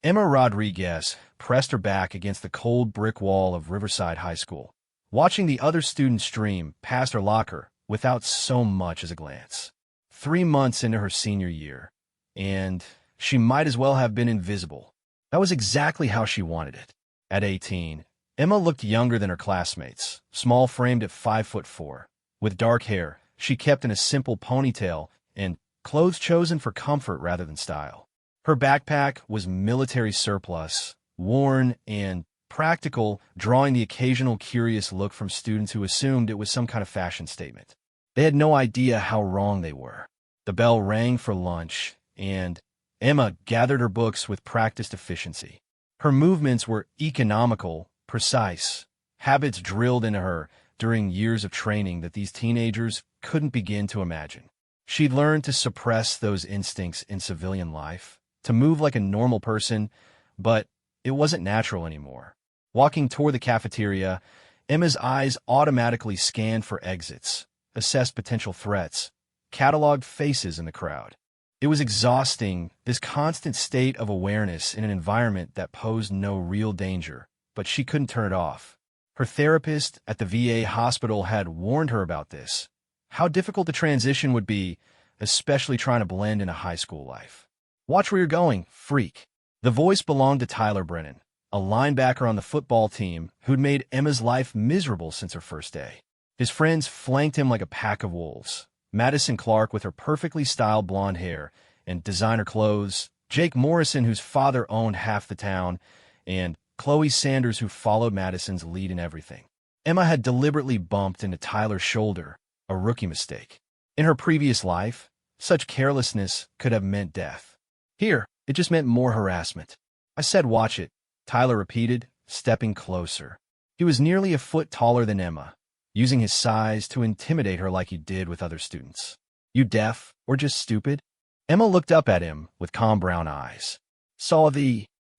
Emma Rodriguez pressed her back against the cold brick wall of Riverside High School, watching the other students stream past her locker without so much as a glance. 3 months into her senior year, and she might as well have been invisible. That was exactly how she wanted it. At 18, Emma looked younger than her classmates, small-framed at 5'4". With dark hair, she kept in a simple ponytail and clothes chosen for comfort rather than style. Her backpack was military surplus, worn and practical, drawing the occasional curious look from students who assumed it was some kind of fashion statement. They had no idea how wrong they were. The bell rang for lunch, and Emma gathered her books with practiced efficiency. Her movements were economical, precise, habits drilled into her during years of training that these teenagers couldn't begin to imagine. She'd learned to suppress those instincts in civilian life, to move like a normal person, but it wasn't natural anymore. Walking toward the cafeteria, Emma's eyes automatically scanned for exits, assessed potential threats, cataloged faces in the crowd. It was exhausting, this constant state of awareness in an environment that posed no real danger, but she couldn't turn it off. Her therapist at the VA hospital had warned her about this, how difficult the transition would be, especially trying to blend into high school life. "Watch where you're going, freak." The voice belonged to Tyler Brennan, a linebacker on the football team who'd made Emma's life miserable since her first day. His friends flanked him like a pack of wolves. Madison Clark with her perfectly styled blonde hair and designer clothes, Jake Morrison whose father owned half the town, and Chloe Sanders who followed Madison's lead in everything. Emma had deliberately bumped into Tyler's shoulder, a rookie mistake. In her previous life, such carelessness could have meant death. Here, it just meant more harassment. "I said watch it," Tyler repeated, stepping closer. He was nearly a foot taller than Emma, using his size to intimidate her like he did with other students. "You deaf or just stupid?" Emma looked up at him with calm brown eyes.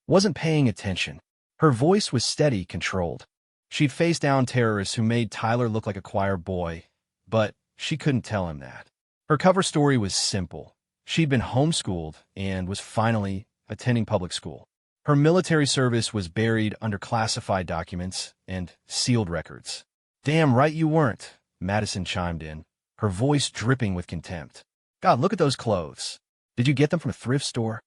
Wasn't paying attention. Her voice was steady, controlled. She'd faced down terrorists who made Tyler look like a choir boy, but she couldn't tell him that. Her cover story was simple. She'd been homeschooled and was finally attending public school. Her military service was buried under classified documents and sealed records. "Damn right you weren't," Madison chimed in, her voice dripping with contempt. "God, look at those clothes. Did you get them from a thrift store?"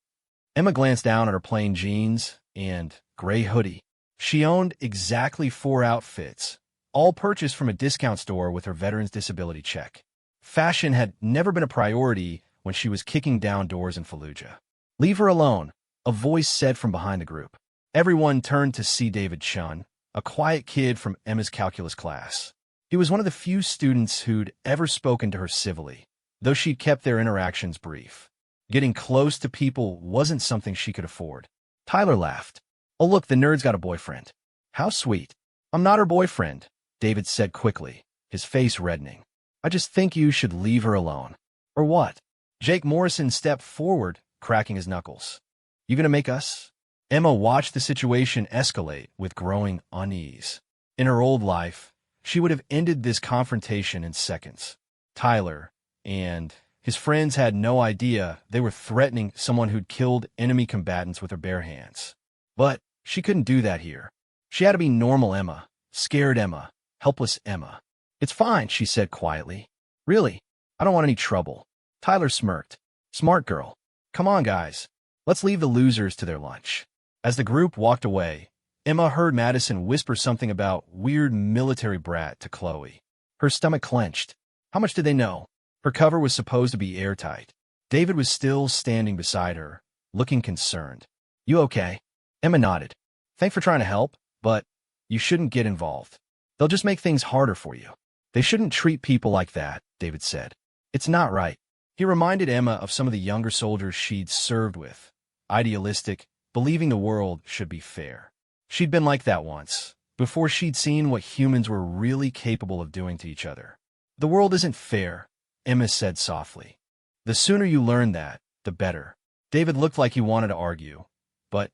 Emma glanced down at her plain jeans and gray hoodie. She owned exactly 4 outfits, all purchased from a discount store with her veteran's disability check. Fashion had never been a priority when she was kicking down doors in Fallujah. "Leave her alone," a voice said from behind the group. Everyone turned to see David Chun, a quiet kid from Emma's calculus class. He was one of the few students who'd ever spoken to her civilly, though she'd kept their interactions brief. Getting close to people wasn't something she could afford. Tyler laughed. "Oh look, the nerd's got a boyfriend." "How sweet." "I'm not her boyfriend," David said quickly, his face reddening. "I just think you should leave her alone." "Or what?" Jake Morrison stepped forward, cracking his knuckles. "You gonna make us?" Emma watched the situation escalate with growing unease. In her old life, she would have ended this confrontation in seconds. Tyler and his friends had no idea they were threatening someone who'd killed enemy combatants with her bare hands. But she couldn't do that here. She had to be normal Emma, scared Emma, helpless Emma. "It's fine," she said quietly. "Really, I don't want any trouble." Tyler smirked. "Smart girl. Come on, guys. Let's leave the losers to their lunch." As the group walked away, Emma heard Madison whisper something about weird military brat to Chloe. Her stomach clenched. How much did they know? Her cover was supposed to be airtight. David was still standing beside her, looking concerned. "You okay?" Emma nodded. "Thanks for trying to help, but you shouldn't get involved. They'll just make things harder for you." "They shouldn't treat people like that," David said. "It's not right." He reminded Emma of some of the younger soldiers she'd served with, idealistic, believing the world should be fair. She'd been like that once, before she'd seen what humans were really capable of doing to each other. "The world isn't fair," Emma said softly. "The sooner you learn that, the better." David looked like he wanted to argue, but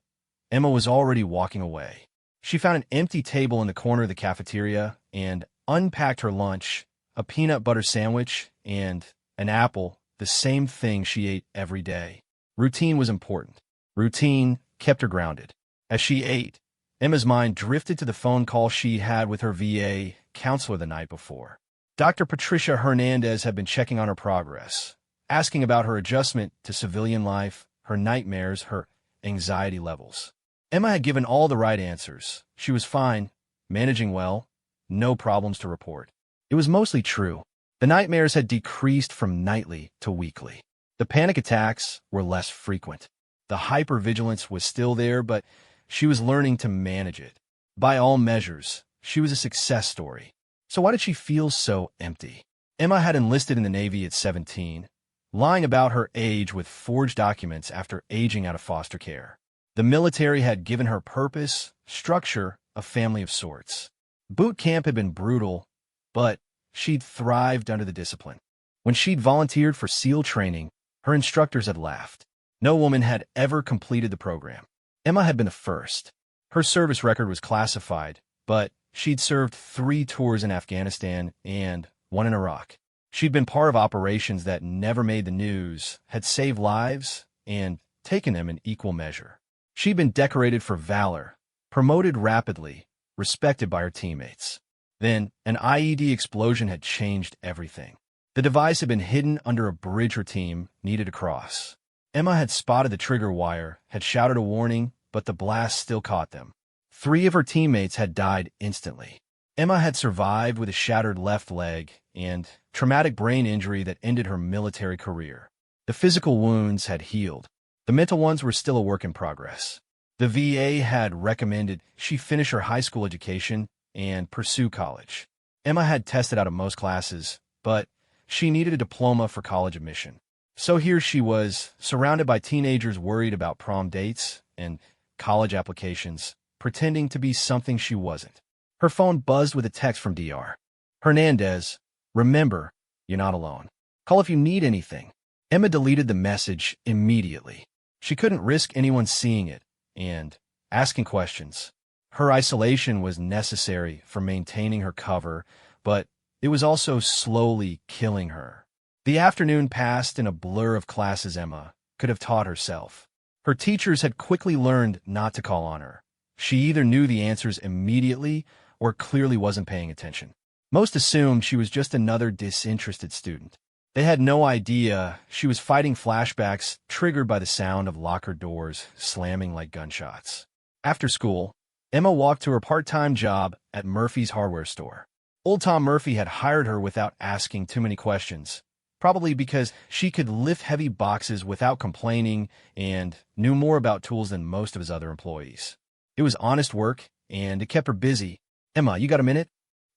Emma was already walking away. She found an empty table in the corner of the cafeteria and unpacked her lunch, a peanut butter sandwich and an apple, the same thing she ate every day. Routine was important. Routine kept her grounded. As she ate, Emma's mind drifted to the phone call she had with her VA counselor the night before. Dr. Patricia Hernandez had been checking on her progress, asking about her adjustment to civilian life, her nightmares, her anxiety levels. Emma had given all the right answers. She was fine, managing well, no problems to report. It was mostly true. The nightmares had decreased from nightly to weekly. The panic attacks were less frequent. The hypervigilance was still there, but she was learning to manage it. By all measures, she was a success story. So why did she feel so empty? Emma had enlisted in the Navy at 17, lying about her age with forged documents after aging out of foster care. The military had given her purpose, structure, a family of sorts. Boot camp had been brutal, but she'd thrived under the discipline. When she'd volunteered for SEAL training, her instructors had laughed. No woman had ever completed the program. Emma had been the first. Her service record was classified, but she'd served 3 tours in Afghanistan and 1 in Iraq. She'd been part of operations that never made the news, had saved lives, and taken them in equal measure. She'd been decorated for valor, promoted rapidly, respected by her teammates. Then, an IED explosion had changed everything. The device had been hidden under a bridge her team needed to cross. Emma had spotted the trigger wire, had shouted a warning, but the blast still caught them. 3 of her teammates had died instantly. Emma had survived with a shattered left leg and traumatic brain injury that ended her military career. The physical wounds had healed. The mental ones were still a work in progress. The VA had recommended she finish her high school education and pursue college. Emma had tested out of most classes, but she needed a diploma for college admission. So here she was, surrounded by teenagers worried about prom dates and college applications, pretending to be something she wasn't. Her phone buzzed with a text from Dr. Hernandez. "Remember, you're not alone. Call if you need anything." Emma deleted the message immediately. She couldn't risk anyone seeing it and asking questions. Her isolation was necessary for maintaining her cover, but it was also slowly killing her. The afternoon passed in a blur of classes Emma could have taught herself. Her teachers had quickly learned not to call on her. She either knew the answers immediately or clearly wasn't paying attention. Most assumed she was just another disinterested student. They had no idea she was fighting flashbacks triggered by the sound of locker doors slamming like gunshots. After school, Emma walked to her part-time job at Murphy's hardware store. Old Tom Murphy had hired her without asking too many questions, probably because she could lift heavy boxes without complaining and knew more about tools than most of his other employees. It was honest work, and it kept her busy. "Emma, you got a minute?"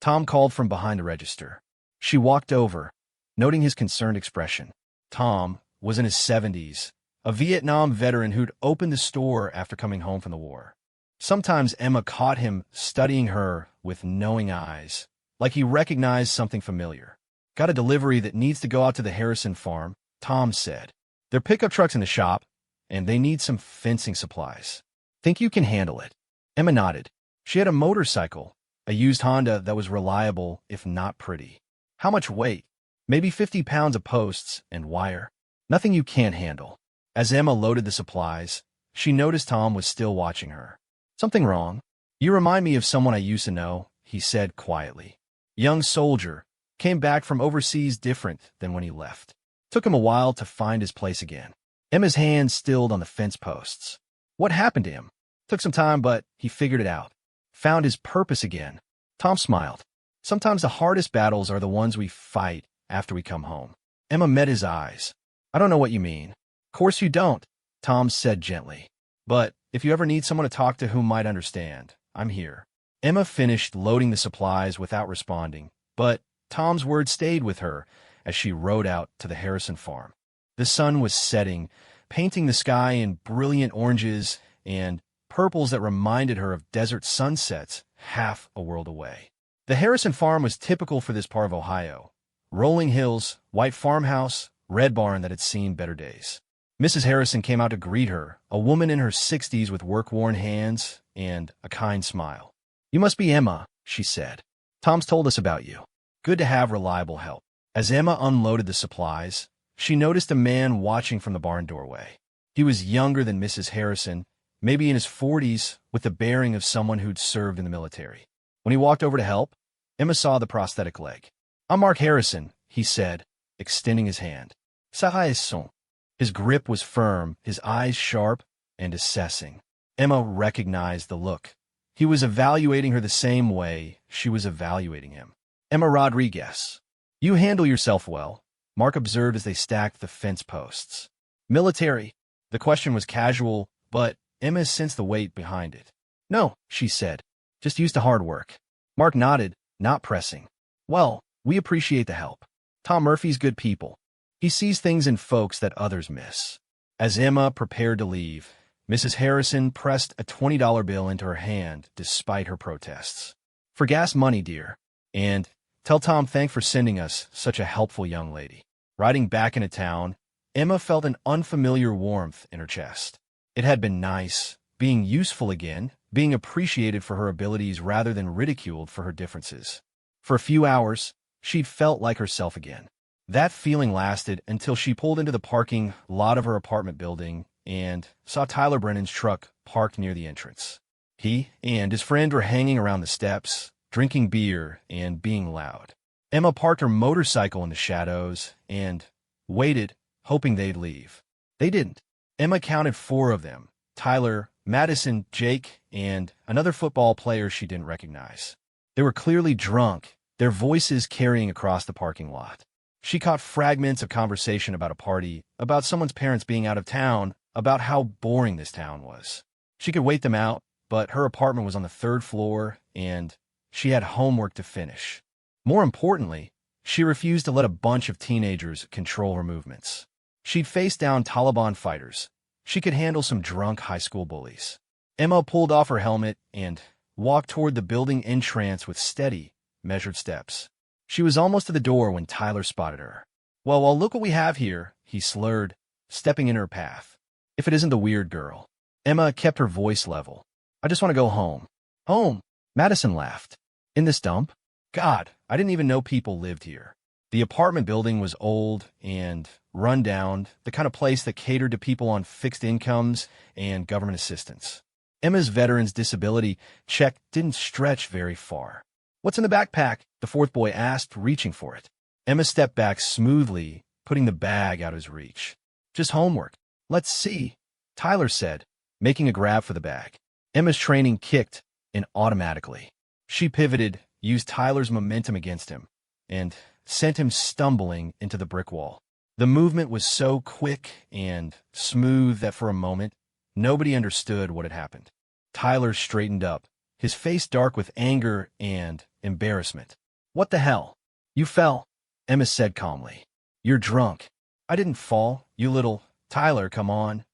Tom called from behind the register. She walked over, noting his concerned expression. Tom was in his 70s, a Vietnam veteran who'd opened the store after coming home from the war. Sometimes Emma caught him studying her with knowing eyes, like he recognized something familiar. "Got a delivery that needs to go out to the Harrison farm," Tom said. "Their pickup truck's in the shop, and they need some fencing supplies. Think you can handle it?" Emma nodded. She had a motorcycle, a used Honda that was reliable if not pretty. "How much weight?" "Maybe 50 pounds of posts and wire. Nothing you can't handle." As Emma loaded the supplies, she noticed Tom was still watching her. "Something wrong?" "You remind me of someone I used to know," he said quietly. "Young soldier, came back from overseas different than when he left. Took him a while to find his place again." Emma's hands stilled on the fence posts. "What happened to him?" "Took some time, but he figured it out. Found his purpose again." Tom smiled. "Sometimes the hardest battles are the ones we fight after we come home." Emma met his eyes. "I don't know what you mean." "Of course you don't," Tom said gently. "But if you ever need someone to talk to who might understand, I'm here." Emma finished loading the supplies without responding, but Tom's words stayed with her as she rode out to the Harrison farm. The sun was setting, painting the sky in brilliant oranges and purples that reminded her of desert sunsets half a world away. The Harrison farm was typical for this part of Ohio. Rolling hills, white farmhouse, red barn that had seen better days. Mrs. Harrison came out to greet her, a woman in her 60s with work-worn hands and a kind smile. "You must be Emma," she said. "Tom's told us about you. Good to have reliable help." As Emma unloaded the supplies, she noticed a man watching from the barn doorway. He was younger than Mrs. Harrison, maybe in his 40s, with the bearing of someone who'd served in the military. When he walked over to help, Emma saw the prosthetic leg. "I'm Mark Harrison," he said, extending his hand. "Ça son." His grip was firm, his eyes sharp and assessing. Emma recognized the look. He was evaluating her the same way she was evaluating him. "Emma Rodriguez. You handle yourself well," Mark observed as they stacked the fence posts. "Military." The question was casual, but Emma sensed the weight behind it. "No," she said. "Just used to hard work." Mark nodded, not pressing. "Well, we appreciate the help. Tom Murphy's good people. He sees things in folks that others miss." As Emma prepared to leave, Mrs. Harrison pressed a $20 bill into her hand despite her protests. "For gas money, dear. And tell Tom thanks for sending us such a helpful young lady." Riding back into town, Emma felt an unfamiliar warmth in her chest. It had been nice, being useful again, being appreciated for her abilities rather than ridiculed for her differences. For a few hours, she'd felt like herself again. That feeling lasted until she pulled into the parking lot of her apartment building and saw Tyler Brennan's truck parked near the entrance. He and his friend were hanging around the steps, drinking beer and being loud. Emma parked her motorcycle in the shadows and waited, hoping they'd leave. They didn't. Emma counted 4 of them: Tyler, Madison, Jake, and another football player she didn't recognize. They were clearly drunk, their voices carrying across the parking lot. She caught fragments of conversation about a party, about someone's parents being out of town, about how boring this town was. She could wait them out, but her apartment was on the 3rd floor, and she had homework to finish. More importantly, she refused to let a bunch of teenagers control her movements. She'd faced down Taliban fighters. She could handle some drunk high school bullies. Emma pulled off her helmet and walked toward the building entrance with steady, measured steps. She was almost to the door when Tyler spotted her. Well, look what we have here," he slurred, stepping in her path. "If it isn't the weird girl." Emma kept her voice level. "I just want to go home." "Home?" Madison laughed. "In this dump? God, I didn't even know people lived here." The apartment building was old and run down, the kind of place that catered to people on fixed incomes and government assistance. Emma's veteran's disability check didn't stretch very far. "What's in the backpack?" the 4th boy asked, reaching for it. Emma stepped back smoothly, putting the bag out of his reach. "Just homework." "Let's see," Tyler said, making a grab for the bag. Emma's training kicked in automatically. She pivoted, used Tyler's momentum against him, and sent him stumbling into the brick wall. The movement was so quick and smooth that for a moment, nobody understood what had happened. Tyler straightened up, his face dark with anger and embarrassment. "What the hell? You fell," Emma said calmly. "You're drunk." "I didn't fall, you little—" "Tyler, come on,"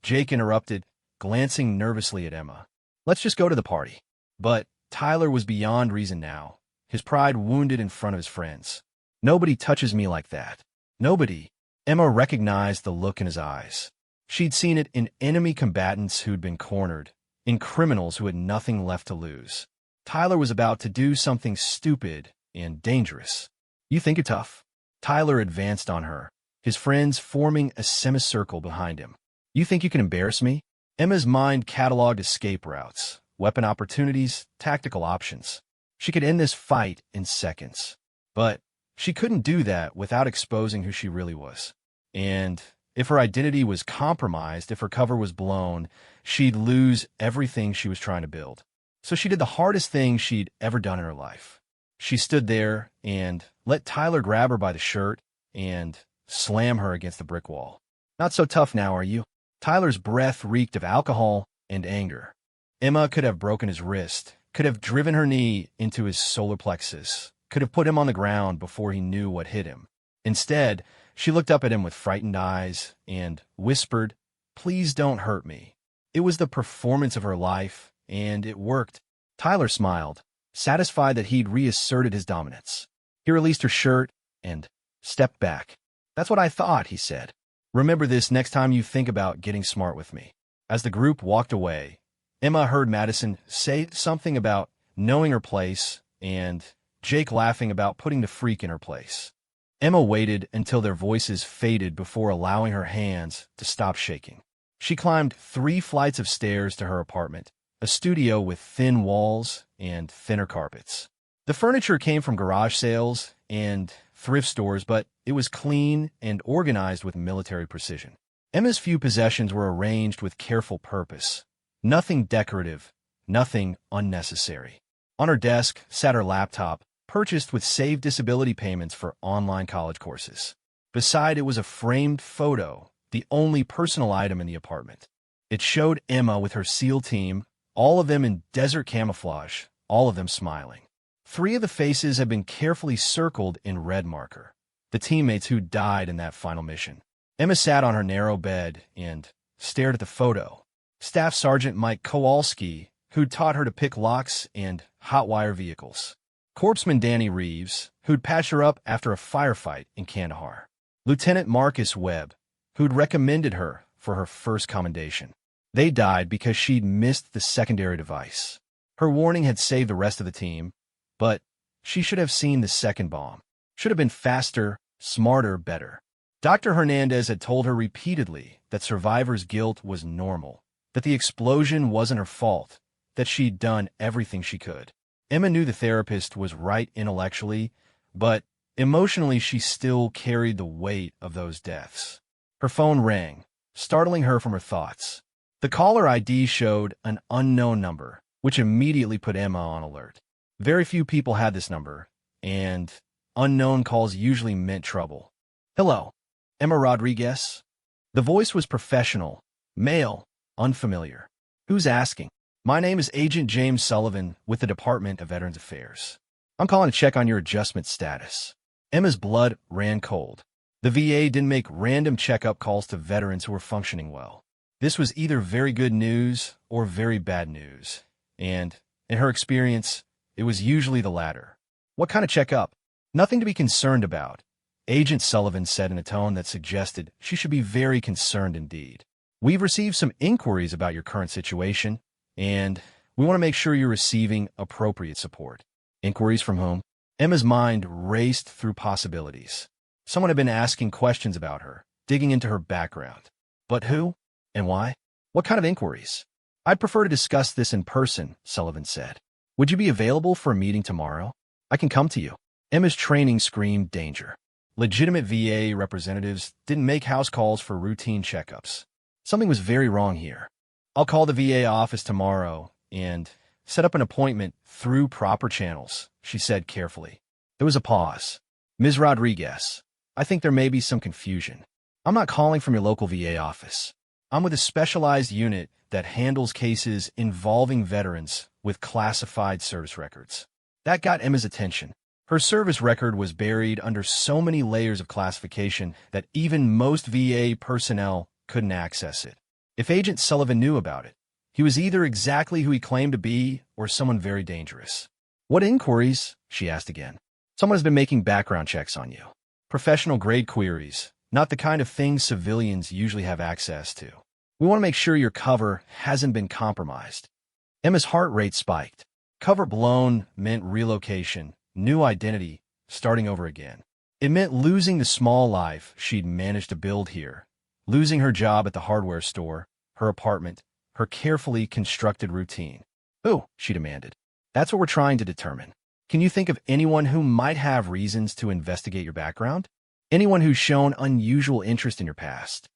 Jake interrupted, glancing nervously at Emma. "Let's just go to the party." But Tyler was beyond reason now, his pride wounded in front of his friends. "Nobody touches me like that. Nobody." Emma recognized the look in his eyes. She'd seen it in enemy combatants who'd been cornered, in criminals who had nothing left to lose. Tyler was about to do something stupid and dangerous. "You think you're tough?" Tyler advanced on her, his friends forming a semicircle behind him. "You think you can embarrass me?" Emma's mind cataloged escape routes, weapon opportunities, tactical options. She could end this fight in seconds. But she couldn't do that without exposing who she really was. And if her identity was compromised, if her cover was blown, she'd lose everything she was trying to build. So she did the hardest thing she'd ever done in her life. She stood there and let Tyler grab her by the shirt and slam her against the brick wall. "Not so tough now, are you?" Tyler's breath reeked of alcohol and anger. Emma could have broken his wrist, could have driven her knee into his solar plexus, could have put him on the ground before he knew what hit him. Instead, she looked up at him with frightened eyes and whispered, "Please don't hurt me." It was the performance of her life, and it worked. Tyler smiled, satisfied that he'd reasserted his dominance. He released her shirt and stepped back. "That's what I thought," he said. "Remember this next time you think about getting smart with me." As the group walked away, Emma heard Madison say something about knowing her place and Jake laughing about putting the freak in her place. Emma waited until their voices faded before allowing her hands to stop shaking. She climbed 3 flights of stairs to her apartment, a studio with thin walls and thinner carpets. The furniture came from garage sales and thrift stores, but it was clean and organized with military precision. Emma's few possessions were arranged with careful purpose. Nothing decorative, nothing unnecessary. On her desk sat her laptop, purchased with saved disability payments for online college courses. Beside it was a framed photo, the only personal item in the apartment. It showed Emma with her SEAL team, all of them in desert camouflage, all of them smiling. 3 of the faces had been carefully circled in red marker, the teammates who died in that final mission. Emma sat on her narrow bed and stared at the photo. Staff Sergeant Mike Kowalski, who'd taught her to pick locks and hotwire vehicles. Corpsman Danny Reeves, who'd patched her up after a firefight in Kandahar. Lieutenant Marcus Webb, who'd recommended her for her first commendation. They died because she'd missed the secondary device. Her warning had saved the rest of the team, but she should have seen the second bomb. Should have been faster, smarter, better. Dr. Hernandez had told her repeatedly that survivor's guilt was normal, that the explosion wasn't her fault, that she'd done everything she could. Emma knew the therapist was right intellectually, but emotionally she still carried the weight of those deaths. Her phone rang, startling her from her thoughts. The caller ID showed an unknown number, which immediately put Emma on alert. Very few people had this number, and unknown calls usually meant trouble. Hello, Emma Rodriguez? The voice was professional, male, unfamiliar. Who's asking? My name is Agent James Sullivan with the Department of Veterans Affairs. I'm calling to check on your adjustment status. Emma's blood ran cold. The VA didn't make random checkup calls to veterans who were functioning well. This was either very good news or very bad news, and, in her experience, it was usually the latter. What kind of checkup? Nothing to be concerned about, Agent Sullivan said in a tone that suggested she should be very concerned indeed. We've received some inquiries about your current situation, and we want to make sure you're receiving appropriate support. Inquiries from whom? Emma's mind raced through possibilities. Someone had been asking questions about her, digging into her background. But who? And why? What kind of inquiries? I'd prefer to discuss this in person, Sullivan said. Would you be available for a meeting tomorrow? I can come to you. Emma's training screamed danger. Legitimate VA representatives didn't make house calls for routine checkups. Something was very wrong here. I'll call the VA office tomorrow and set up an appointment through proper channels, she said carefully. There was a pause. Ms. Rodriguez, I think there may be some confusion. I'm not calling from your local VA office. I'm with a specialized unit that handles cases involving veterans with classified service records. That got Emma's attention. Her service record was buried under so many layers of classification that even most VA personnel couldn't access it. If Agent Sullivan knew about it, he was either exactly who he claimed to be or someone very dangerous. What inquiries? She asked again. Someone has been making background checks on you. Professional-grade queries, not the kind of things civilians usually have access to. We want to make sure your cover hasn't been compromised. Emma's heart rate spiked. Cover blown meant relocation, new identity, starting over again. It meant losing the small life she'd managed to build here, losing her job at the hardware store, her apartment, her carefully constructed routine. Who? She demanded. That's what we're trying to determine. Can you think of anyone who might have reasons to investigate your background? Anyone who's shown unusual interest in your past?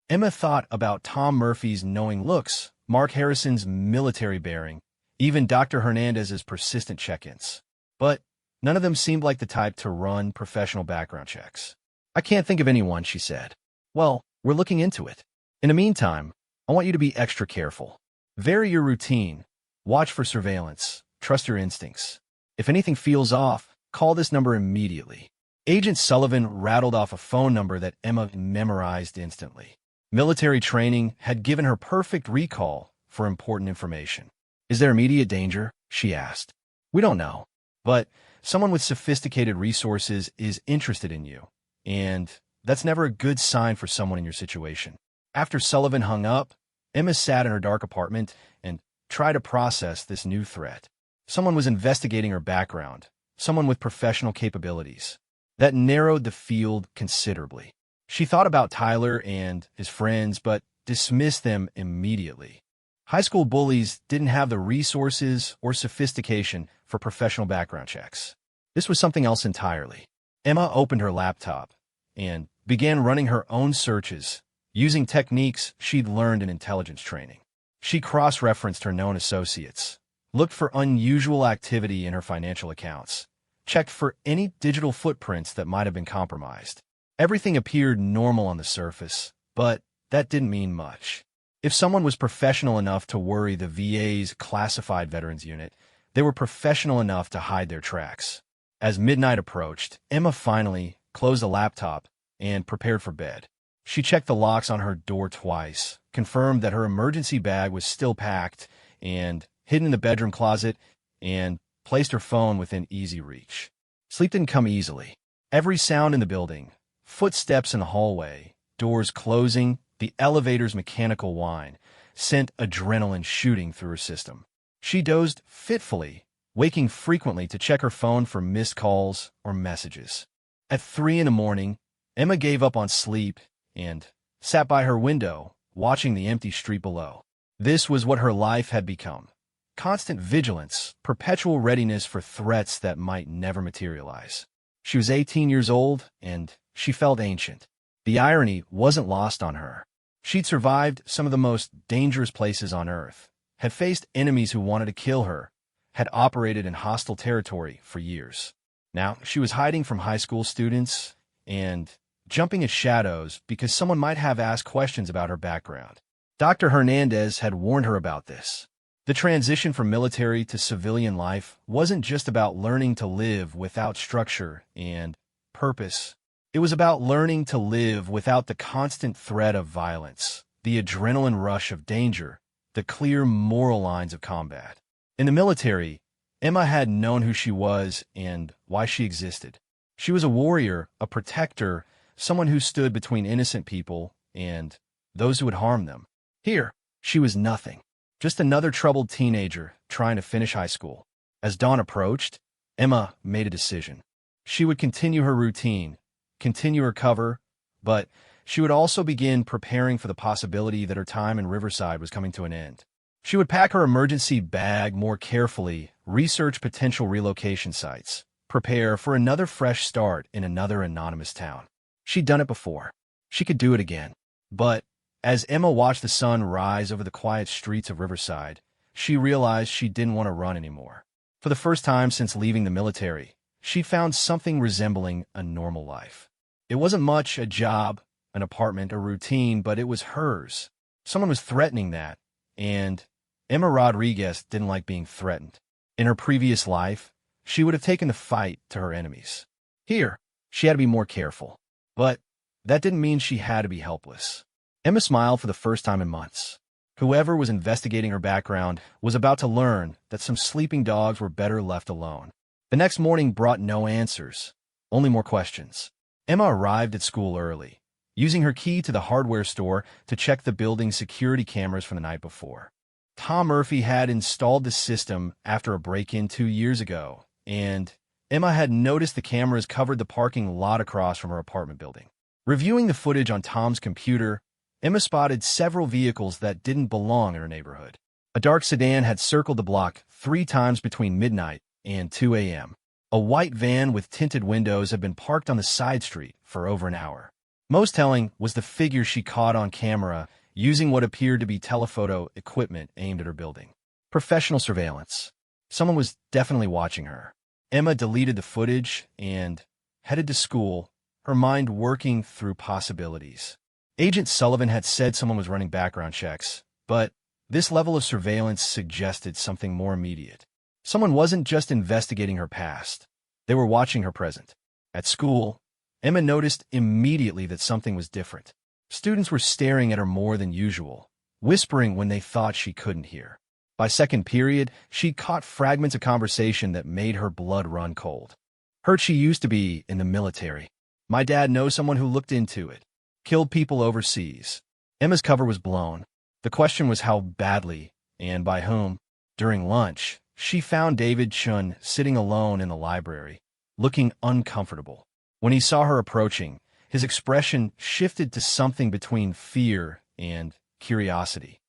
Emma thought about Tom Murphy's knowing looks, Mark Harrison's military bearing, even Dr. Hernandez's persistent check-ins. But none of them seemed like the type to run professional background checks. I can't think of anyone, she said. Well, we're looking into it. In the meantime, I want you to be extra careful. Vary your routine. Watch for surveillance. Trust your instincts. If anything feels off, call this number immediately. Agent Sullivan rattled off a phone number that Emma memorized instantly. Military training had given her perfect recall for important information. Is there immediate danger? She asked. We don't know, but someone with sophisticated resources is interested in you, and that's never a good sign for someone in your situation. After Sullivan hung up, Emma sat in her dark apartment and tried to process this new threat. Someone was investigating her background, someone with professional capabilities. That narrowed the field considerably. She thought about Tyler and his friends, but dismissed them immediately. High school bullies didn't have the resources or sophistication for professional background checks. This was something else entirely. Emma opened her laptop and began running her own searches using techniques she'd learned in intelligence training. She cross-referenced her known associates, looked for unusual activity in her financial accounts, checked for any digital footprints that might have been compromised. Everything appeared normal on the surface, but that didn't mean much. If someone was professional enough to worry the VA's classified veterans unit, they were professional enough to hide their tracks. As midnight approached, Emma finally closed the laptop and prepared for bed. She checked the locks on her door twice, confirmed that her emergency bag was still packed and hidden in the bedroom closet, and placed her phone within easy reach. Sleep didn't come easily. Every sound in the building, footsteps in the hallway, doors closing, the elevator's mechanical whine, sent adrenaline shooting through her system. She dozed fitfully, waking frequently to check her phone for missed calls or messages. At 3 a.m, Emma gave up on sleep and sat by her window, watching the empty street below. This was what her life had become. Constant vigilance, perpetual readiness for threats that might never materialize. She was 18 years old, and she felt ancient. The irony wasn't lost on her. She'd survived some of the most dangerous places on Earth, had faced enemies who wanted to kill her, had operated in hostile territory for years. Now, she was hiding from high school students and jumping at shadows because someone might have asked questions about her background. Dr. Hernandez had warned her about this. The transition from military to civilian life wasn't just about learning to live without structure and purpose. It was about learning to live without the constant threat of violence, the adrenaline rush of danger, the clear moral lines of combat. In the military, Emma had known who she was and why she existed. She was a warrior, a protector, someone who stood between innocent people and those who would harm them. Here, she was nothing. Just another troubled teenager trying to finish high school. As dawn approached, Emma made a decision. She would continue her routine, continue her cover, but she would also begin preparing for the possibility that her time in Riverside was coming to an end. She would pack her emergency bag more carefully, research potential relocation sites, prepare for another fresh start in another anonymous town. She'd done it before. She could do it again. But as Emma watched the sun rise over the quiet streets of Riverside, she realized she didn't want to run anymore. For the first time since leaving the military, she found something resembling a normal life. It wasn't much a job, an apartment, a routine, but it was hers. Someone was threatening that, and Emma Rodriguez didn't like being threatened. In her previous life, she would have taken the fight to her enemies. Here, she had to be more careful. But that didn't mean she had to be helpless. Emma smiled for the first time in months. Whoever was investigating her background was about to learn that some sleeping dogs were better left alone. The next morning brought no answers, only more questions. Emma arrived at school early, using her key to the hardware store to check the building's security cameras from the night before. Tom Murphy had installed the system after a break-in 2 years ago, and Emma had noticed the cameras covered the parking lot across from her apartment building. Reviewing the footage on Tom's computer, Emma spotted several vehicles that didn't belong in her neighborhood. A dark sedan had circled the block 3 times between midnight and 2 a.m. A white van with tinted windows had been parked on the side street for over an hour. Most telling was the figure she caught on camera using what appeared to be telephoto equipment aimed at her building. Professional surveillance. Someone was definitely watching her. Emma deleted the footage and headed to school, her mind working through possibilities. Agent Sullivan had said someone was running background checks, but this level of surveillance suggested something more immediate. Someone wasn't just investigating her past. They were watching her present. At school, Emma noticed immediately that something was different. Students were staring at her more than usual, whispering when they thought she couldn't hear. By second period, she caught fragments of conversation that made her blood run cold. Heard she used to be in the military. My dad knows someone who looked into it. Killed people overseas. Emma's cover was blown. The question was how badly, and by whom. During lunch, she found David Chun sitting alone in the library, looking uncomfortable. When he saw her approaching, his expression shifted to something between fear and curiosity.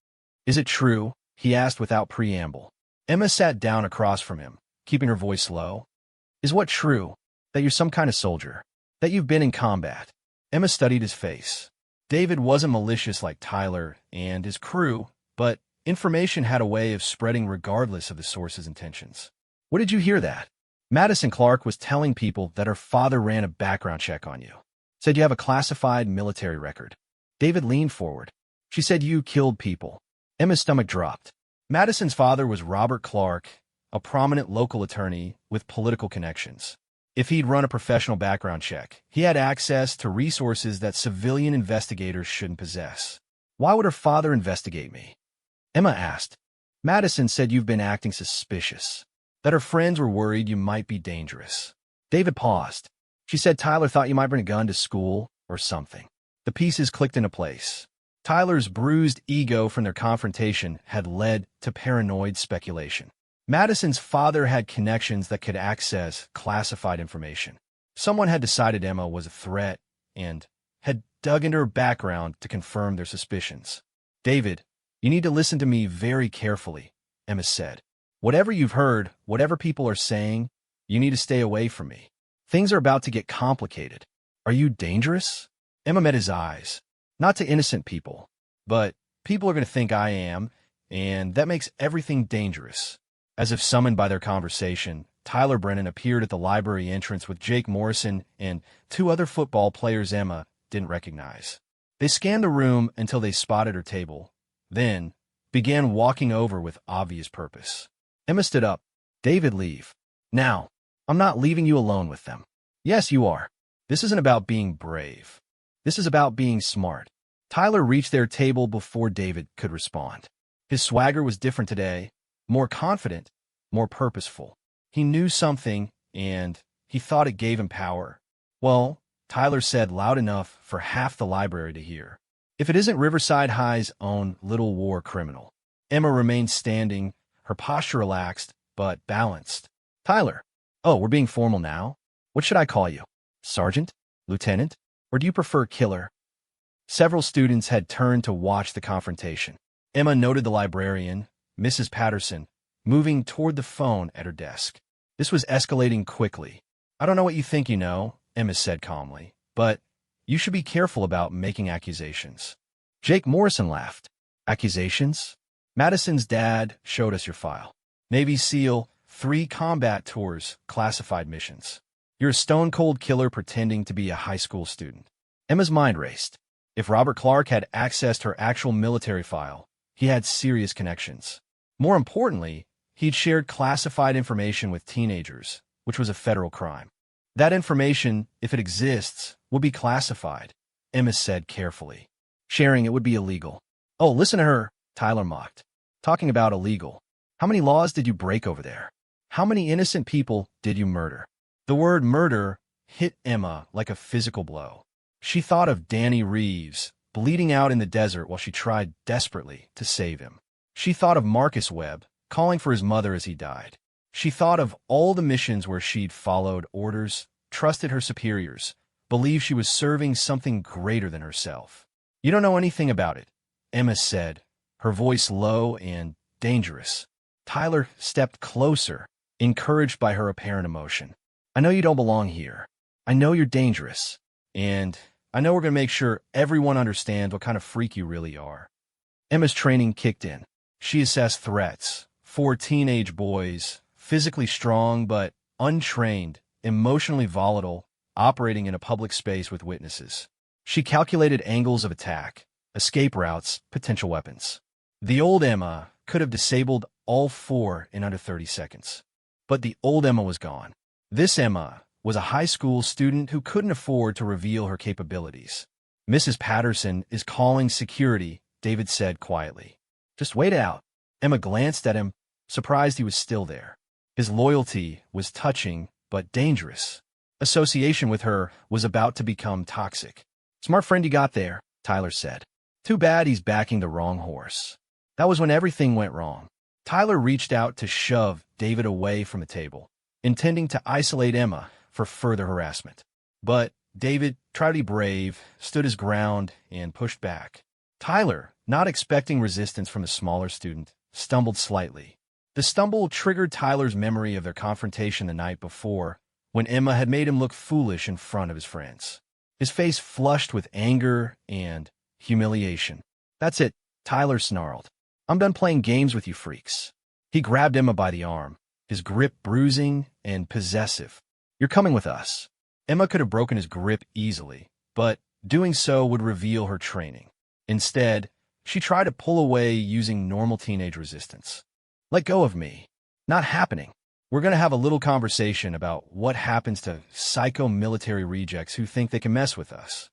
Is it true? He asked without preamble. Emma sat down across from him, keeping her voice low. Is what true? That you're some kind of soldier? That you've been in combat? Emma studied his face. David wasn't malicious like Tyler and his crew, but information had a way of spreading regardless of the source's intentions. Where did you hear that? Madison Clark was telling people that her father ran a background check on you. Said you have a classified military record. David leaned forward. She said you killed people. Emma's stomach dropped. Madison's father was Robert Clark, a prominent local attorney with political connections. If he'd run a professional background check, he had access to resources that civilian investigators shouldn't possess. Why would her father investigate me? Emma asked. Madison said you've been acting suspicious, that her friends were worried you might be dangerous. David paused. She said Tyler thought you might bring a gun to school or something. The pieces clicked into place. Tyler's bruised ego from their confrontation had led to paranoid speculation. Madison's father had connections that could access classified information. Someone had decided Emma was a threat and had dug into her background to confirm their suspicions. David, you need to listen to me very carefully, Emma said. Whatever you've heard, whatever people are saying, you need to stay away from me. Things are about to get complicated. Are you dangerous? Emma met his eyes. Not to innocent people, but people are going to think I am, and that makes everything dangerous. As if summoned by their conversation, Tyler Brennan appeared at the library entrance with Jake Morrison and two other football players Emma didn't recognize. They scanned the room until they spotted her table, then began walking over with obvious purpose. Emma stood up. David, leave. Now. I'm not leaving you alone with them. Yes, you are. This isn't about being brave. This is about being smart. Tyler reached their table before David could respond. His swagger was different today, more confident, more purposeful. He knew something, and he thought it gave him power. Well, Tyler said loud enough for half the library to hear. If it isn't Riverside High's own little war criminal. Emma remained standing, her posture relaxed, but balanced. Tyler. Oh, we're being formal now? What should I call you? Sergeant? Lieutenant? Or do you prefer killer? Several students had turned to watch the confrontation. Emma noted the librarian, Mrs. Patterson, moving toward the phone at her desk. This was escalating quickly. I don't know what you think you know, Emma said calmly, but you should be careful about making accusations. Jake Morrison laughed. Accusations? Madison's dad showed us your file. Navy SEAL, 3 combat tours, classified missions. You're a stone-cold killer pretending to be a high school student. Emma's mind raced. If Robert Clark had accessed her actual military file, he had serious connections. More importantly, he'd shared classified information with teenagers, which was a federal crime. That information, if it exists, would be classified, Emma said carefully. Sharing it would be illegal. Oh, listen to her, Tyler mocked. Talking about illegal. How many laws did you break over there? How many innocent people did you murder? The word murder hit Emma like a physical blow. She thought of Danny Reeves, bleeding out in the desert while she tried desperately to save him. She thought of Marcus Webb, calling for his mother as he died. She thought of all the missions where she'd followed orders, trusted her superiors, believed she was serving something greater than herself. You don't know anything about it, Emma said, her voice low and dangerous. Tyler stepped closer, encouraged by her apparent emotion. I know you don't belong here. I know you're dangerous. And I know we're going to make sure everyone understands what kind of freak you really are. Emma's training kicked in. She assessed threats. 4 teenage boys, physically strong but untrained, emotionally volatile, operating in a public space with witnesses. She calculated angles of attack, escape routes, potential weapons. The old Emma could have disabled all 4 in under 30 seconds. But the old Emma was gone. This Emma was a high school student who couldn't afford to reveal her capabilities. Mrs. Patterson is calling security, David said quietly. Just wait it out. Emma glanced at him, surprised he was still there. His loyalty was touching, but dangerous. Association with her was about to become toxic. Smart friend you got there, Tyler said. Too bad he's backing the wrong horse. That was when everything went wrong. Tyler reached out to shove David away from the table, intending to isolate Emma for further harassment. But David tried to be brave, stood his ground, and pushed back. Tyler, not expecting resistance from the smaller student, stumbled slightly. The stumble triggered Tyler's memory of their confrontation the night before, when Emma had made him look foolish in front of his friends. His face flushed with anger and humiliation. "That's it," Tyler snarled. "I'm done playing games with you freaks." He grabbed Emma by the arm, his grip bruising and possessive. "You're coming with us." Emma could have broken his grip easily, but doing so would reveal her training. Instead, she tried to pull away using normal teenage resistance. "Let go of me." "Not happening. We're going to have a little conversation about what happens to psycho-military rejects who think they can mess with us."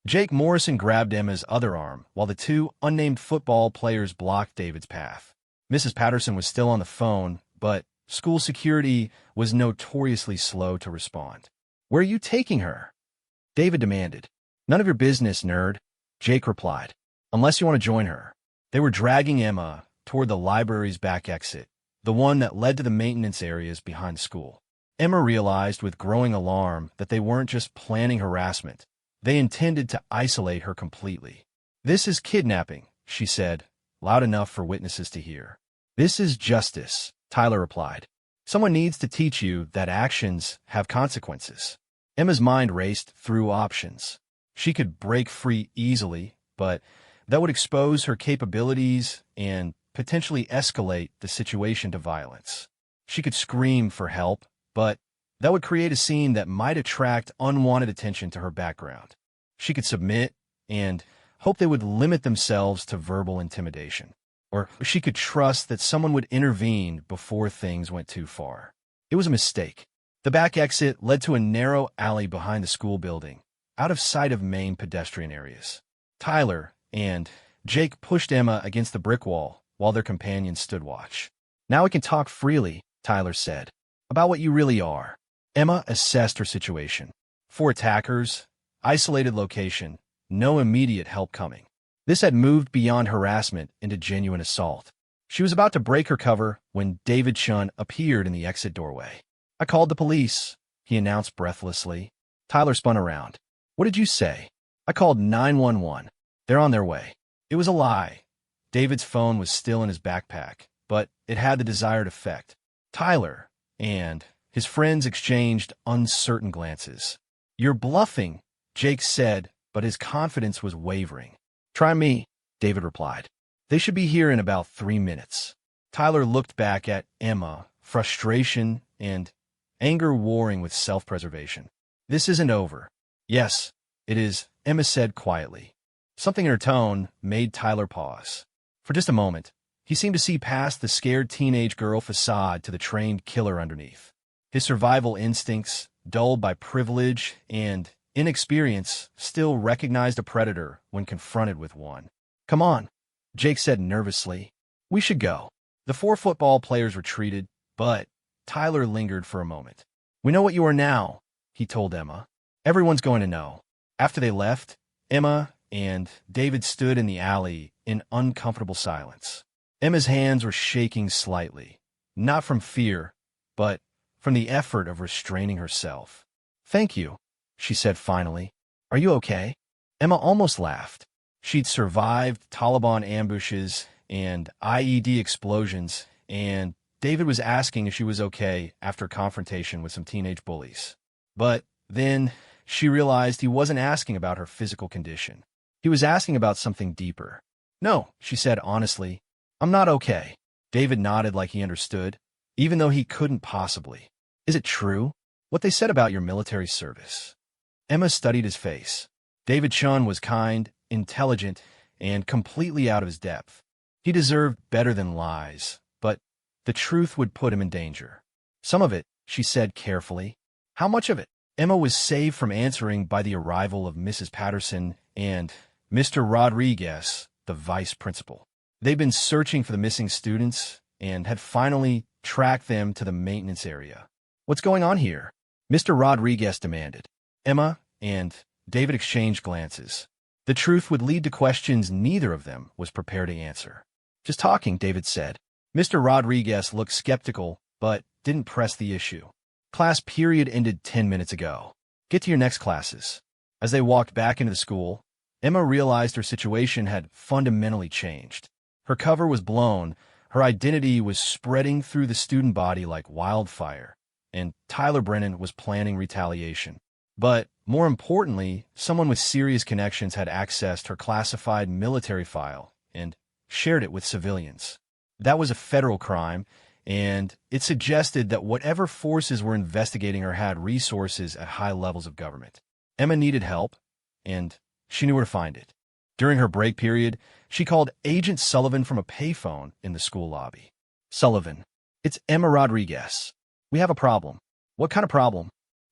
Jake Morrison grabbed Emma's other arm while the two unnamed football players blocked David's path. Mrs. Patterson was still on the phone, but school security was notoriously slow to respond. "Where are you taking her?" David demanded. "None of your business, nerd," Jake replied. "Unless you want to join her." They were dragging Emma toward the library's back exit, the one that led to the maintenance areas behind the school. Emma realized with growing alarm that they weren't just planning harassment. They intended to isolate her completely. "This is kidnapping," she said, loud enough for witnesses to hear. "This is justice," Tyler replied. "Someone needs to teach you that actions have consequences." Emma's mind raced through options. She could break free easily, but that would expose her capabilities and potentially escalate the situation to violence. She could scream for help, but that would create a scene that might attract unwanted attention to her background. She could submit and hope they would limit themselves to verbal intimidation. Or she could trust that someone would intervene before things went too far. It was a mistake. The back exit led to a narrow alley behind the school building, out of sight of main pedestrian areas. Tyler and Jake pushed Emma against the brick wall while their companions stood watch. "Now we can talk freely," Tyler said, "about what you really are." Emma assessed her situation. 4 attackers, isolated location, no immediate help coming. This had moved beyond harassment into genuine assault. She was about to break her cover when David Chun appeared in the exit doorway. "I called the police," he announced breathlessly. Tyler spun around. "What did you say?" "I called 911. They're on their way." It was a lie. David's phone was still in his backpack, but it had the desired effect. Tyler and his friends exchanged uncertain glances. "You're bluffing," Jake said, but his confidence was wavering. "Try me," David replied. "They should be here in about 3 minutes." Tyler looked back at Emma, frustration and anger warring with self-preservation. "This isn't over." "Yes, it is," Emma said quietly. Something in her tone made Tyler pause. For just a moment, he seemed to see past the scared teenage girl facade to the trained killer underneath. His survival instincts, dulled by privilege and inexperience, still recognized a predator when confronted with one. "Come on," Jake said nervously. "We should go." The 4 football players retreated, but Tyler lingered for a moment. "We know what you are now," he told Emma. "Everyone's going to know." After they left, Emma and David stood in the alley in uncomfortable silence. Emma's hands were shaking slightly, not from fear, but from the effort of restraining herself. "Thank you," she said finally. "Are you okay?" Emma almost laughed. She'd survived Taliban ambushes and IED explosions, and David was asking if she was okay after a confrontation with some teenage bullies. But then she realized he wasn't asking about her physical condition. He was asking about something deeper. "No," she said honestly. "I'm not okay." David nodded like he understood, even though he couldn't possibly. "Is it true, what they said about your military service?" Emma studied his face. David Chun was kind, intelligent, and completely out of his depth. He deserved better than lies, but the truth would put him in danger. "Some of it," she said carefully. "How much of it?" Emma was saved from answering by the arrival of Mrs. Patterson and Mr. Rodriguez, the vice principal. They'd been searching for the missing students and had finally tracked them to the maintenance area. "What's going on here?" Mr. Rodriguez demanded. Emma and David exchanged glances. The truth would lead to questions neither of them was prepared to answer. "Just talking," David said. Mr. Rodriguez looked skeptical, but didn't press the issue. "Class period ended 10 minutes ago. Get to your next classes." As they walked back into the school, Emma realized her situation had fundamentally changed. Her cover was blown, her identity was spreading through the student body like wildfire, and Tyler Brennan was planning retaliation. But, more importantly, someone with serious connections had accessed her classified military file and shared it with civilians. That was a federal crime, and it suggested that whatever forces were investigating her had resources at high levels of government. Emma needed help, and she knew where to find it. During her break period, she called Agent Sullivan from a payphone in the school lobby. "Sullivan, it's Emma Rodriguez. We have a problem." "What kind of problem?"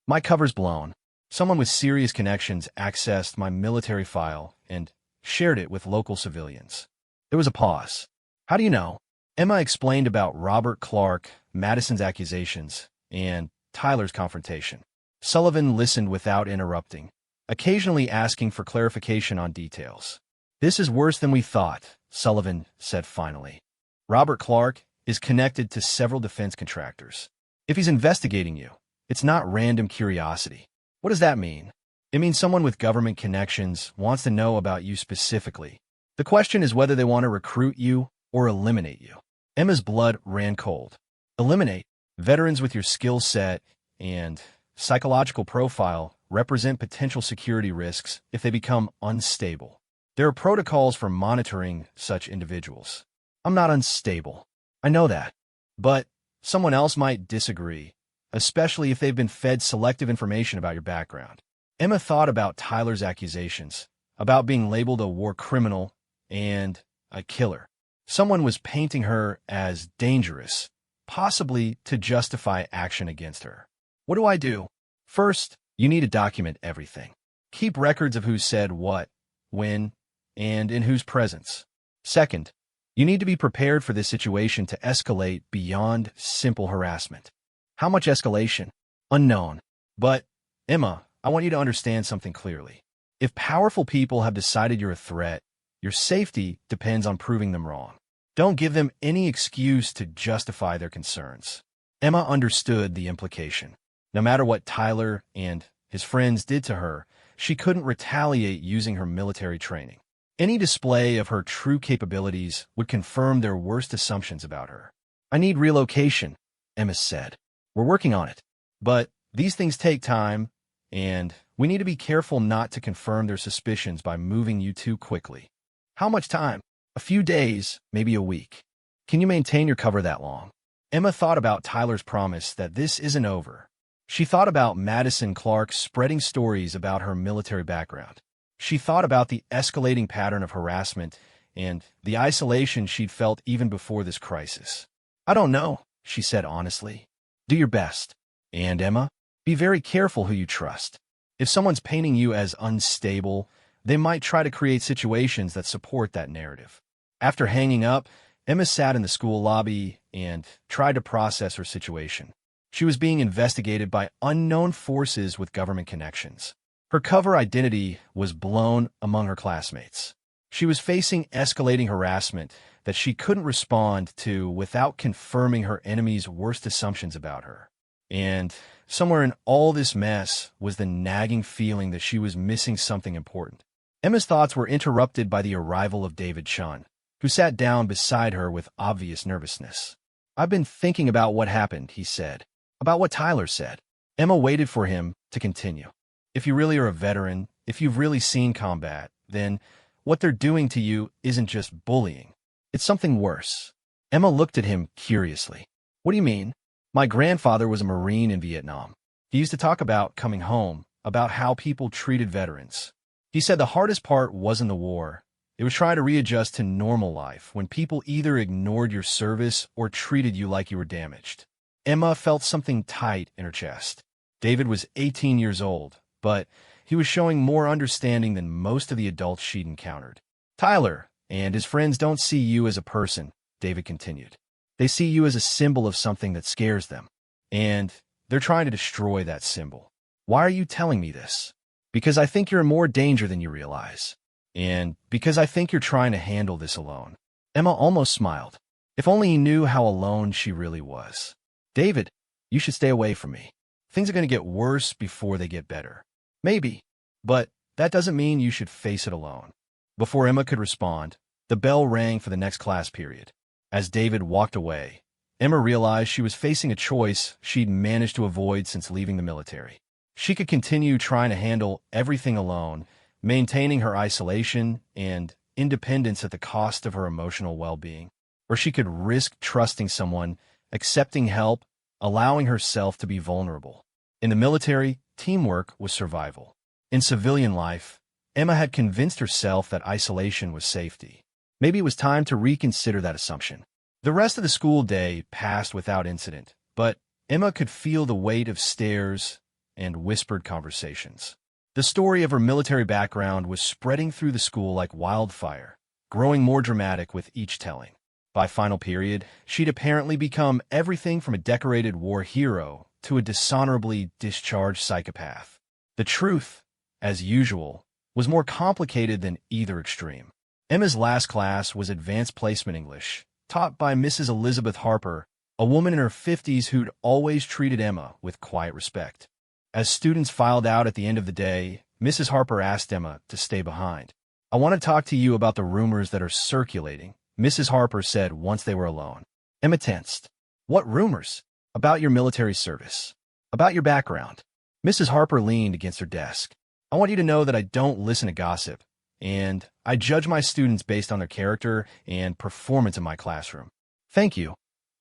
"My cover's blown. Someone with serious connections accessed my military file and shared it with local civilians." There was a pause. "How do you know?" Emma explained about Robert Clark, Madison's accusations, and Tyler's confrontation. Sullivan listened without interrupting, occasionally asking for clarification on details. "This is worse than we thought," Sullivan said finally. "Robert Clark is connected to several defense contractors. If he's investigating you, it's not random curiosity." "What does that mean?" "It means someone with government connections wants to know about you specifically. The question is whether they want to recruit you or eliminate you." Emma's blood ran cold. "Eliminate? Veterans with your skill set and psychological profile represent potential security risks if they become unstable. There are protocols for monitoring such individuals." "I'm not unstable. I know that. But someone else might disagree, especially if they've been fed selective information about your background." Emma thought about Tyler's accusations, about being labeled a war criminal and a killer. Someone was painting her as dangerous, possibly to justify action against her. "What do I do?" "First, you need to document everything. Keep records of who said what, when, and in whose presence. Second, you need to be prepared for this situation to escalate beyond simple harassment." "How much escalation?" "Unknown. But, Emma, I want you to understand something clearly. If powerful people have decided you're a threat, your safety depends on proving them wrong. Don't give them any excuse to justify their concerns." Emma understood the implication. No matter what Tyler and his friends did to her, she couldn't retaliate using her military training. Any display of her true capabilities would confirm their worst assumptions about her. "I need relocation," Emma said. "We're working on it. But these things take time, and we need to be careful not to confirm their suspicions by moving you too quickly." "How much time?" "A few days, maybe a week." "Can you maintain your cover that long?" Emma thought about Tyler's promise that this isn't over. She thought about Madison Clark spreading stories about her military background. She thought about the escalating pattern of harassment and the isolation she'd felt even before this crisis. "I don't know," she said honestly. "Do your best. And, Emma, be very careful who you trust. If someone's painting you as unstable, they might try to create situations that support that narrative." After hanging up, Emma sat in the school lobby and tried to process her situation. She was being investigated by unknown forces with government connections. Her cover identity was blown among her classmates. She was facing escalating harassment that she couldn't respond to without confirming her enemy's worst assumptions about her. And somewhere in all this mess was the nagging feeling that she was missing something important. Emma's thoughts were interrupted by the arrival of David Chun, who sat down beside her with obvious nervousness. "I've been thinking about what happened," he said. "About what Tyler said." Emma waited for him to continue. "If you really are a veteran, if you've really seen combat, then what they're doing to you isn't just bullying. It's something worse." Emma looked at him curiously. "What do you mean?" "My grandfather was a Marine in Vietnam. He used to talk about coming home, about how people treated veterans. He said the hardest part wasn't the war. It was trying to readjust to normal life when people either ignored your service or treated you like you were damaged." Emma felt something tight in her chest. David was 18 years old, but he was showing more understanding than most of the adults she'd encountered. "Tyler and his friends don't see you as a person," David continued. "They see you as a symbol of something that scares them, and they're trying to destroy that symbol." "Why are you telling me this?" "Because I think you're in more danger than you realize, and because I think you're trying to handle this alone." Emma almost smiled. If only he knew how alone she really was. "David, you should stay away from me. Things are going to get worse before they get better." "Maybe, but that doesn't mean you should face it alone. Before Emma could respond, the bell rang for the next class period. As David walked away, Emma realized she was facing a choice she'd managed to avoid since leaving the military. She could continue trying to handle everything alone, maintaining her isolation and independence at the cost of her emotional well-being, or she could risk trusting someone, accepting help, allowing herself to be vulnerable. In the military, teamwork was survival. In civilian life, Emma had convinced herself that isolation was safety. Maybe it was time to reconsider that assumption. The rest of the school day passed without incident, but Emma could feel the weight of stares and whispered conversations. The story of her military background was spreading through the school like wildfire, growing more dramatic with each telling. By final period, she'd apparently become everything from a decorated war hero to a dishonorably discharged psychopath. The truth, as usual, was more complicated than either extreme. Emma's last class was Advanced Placement English, taught by Mrs. Elizabeth Harper, a woman in her 50s who'd always treated Emma with quiet respect. As students filed out at the end of the day, Mrs. Harper asked Emma to stay behind. "I want to talk to you about the rumors that are circulating," Mrs. Harper said once they were alone. Emma tensed. "What rumors?" "About your military service. About your background." Mrs. Harper leaned against her desk. "I want you to know that I don't listen to gossip, and I judge my students based on their character and performance in my classroom." "Thank you,"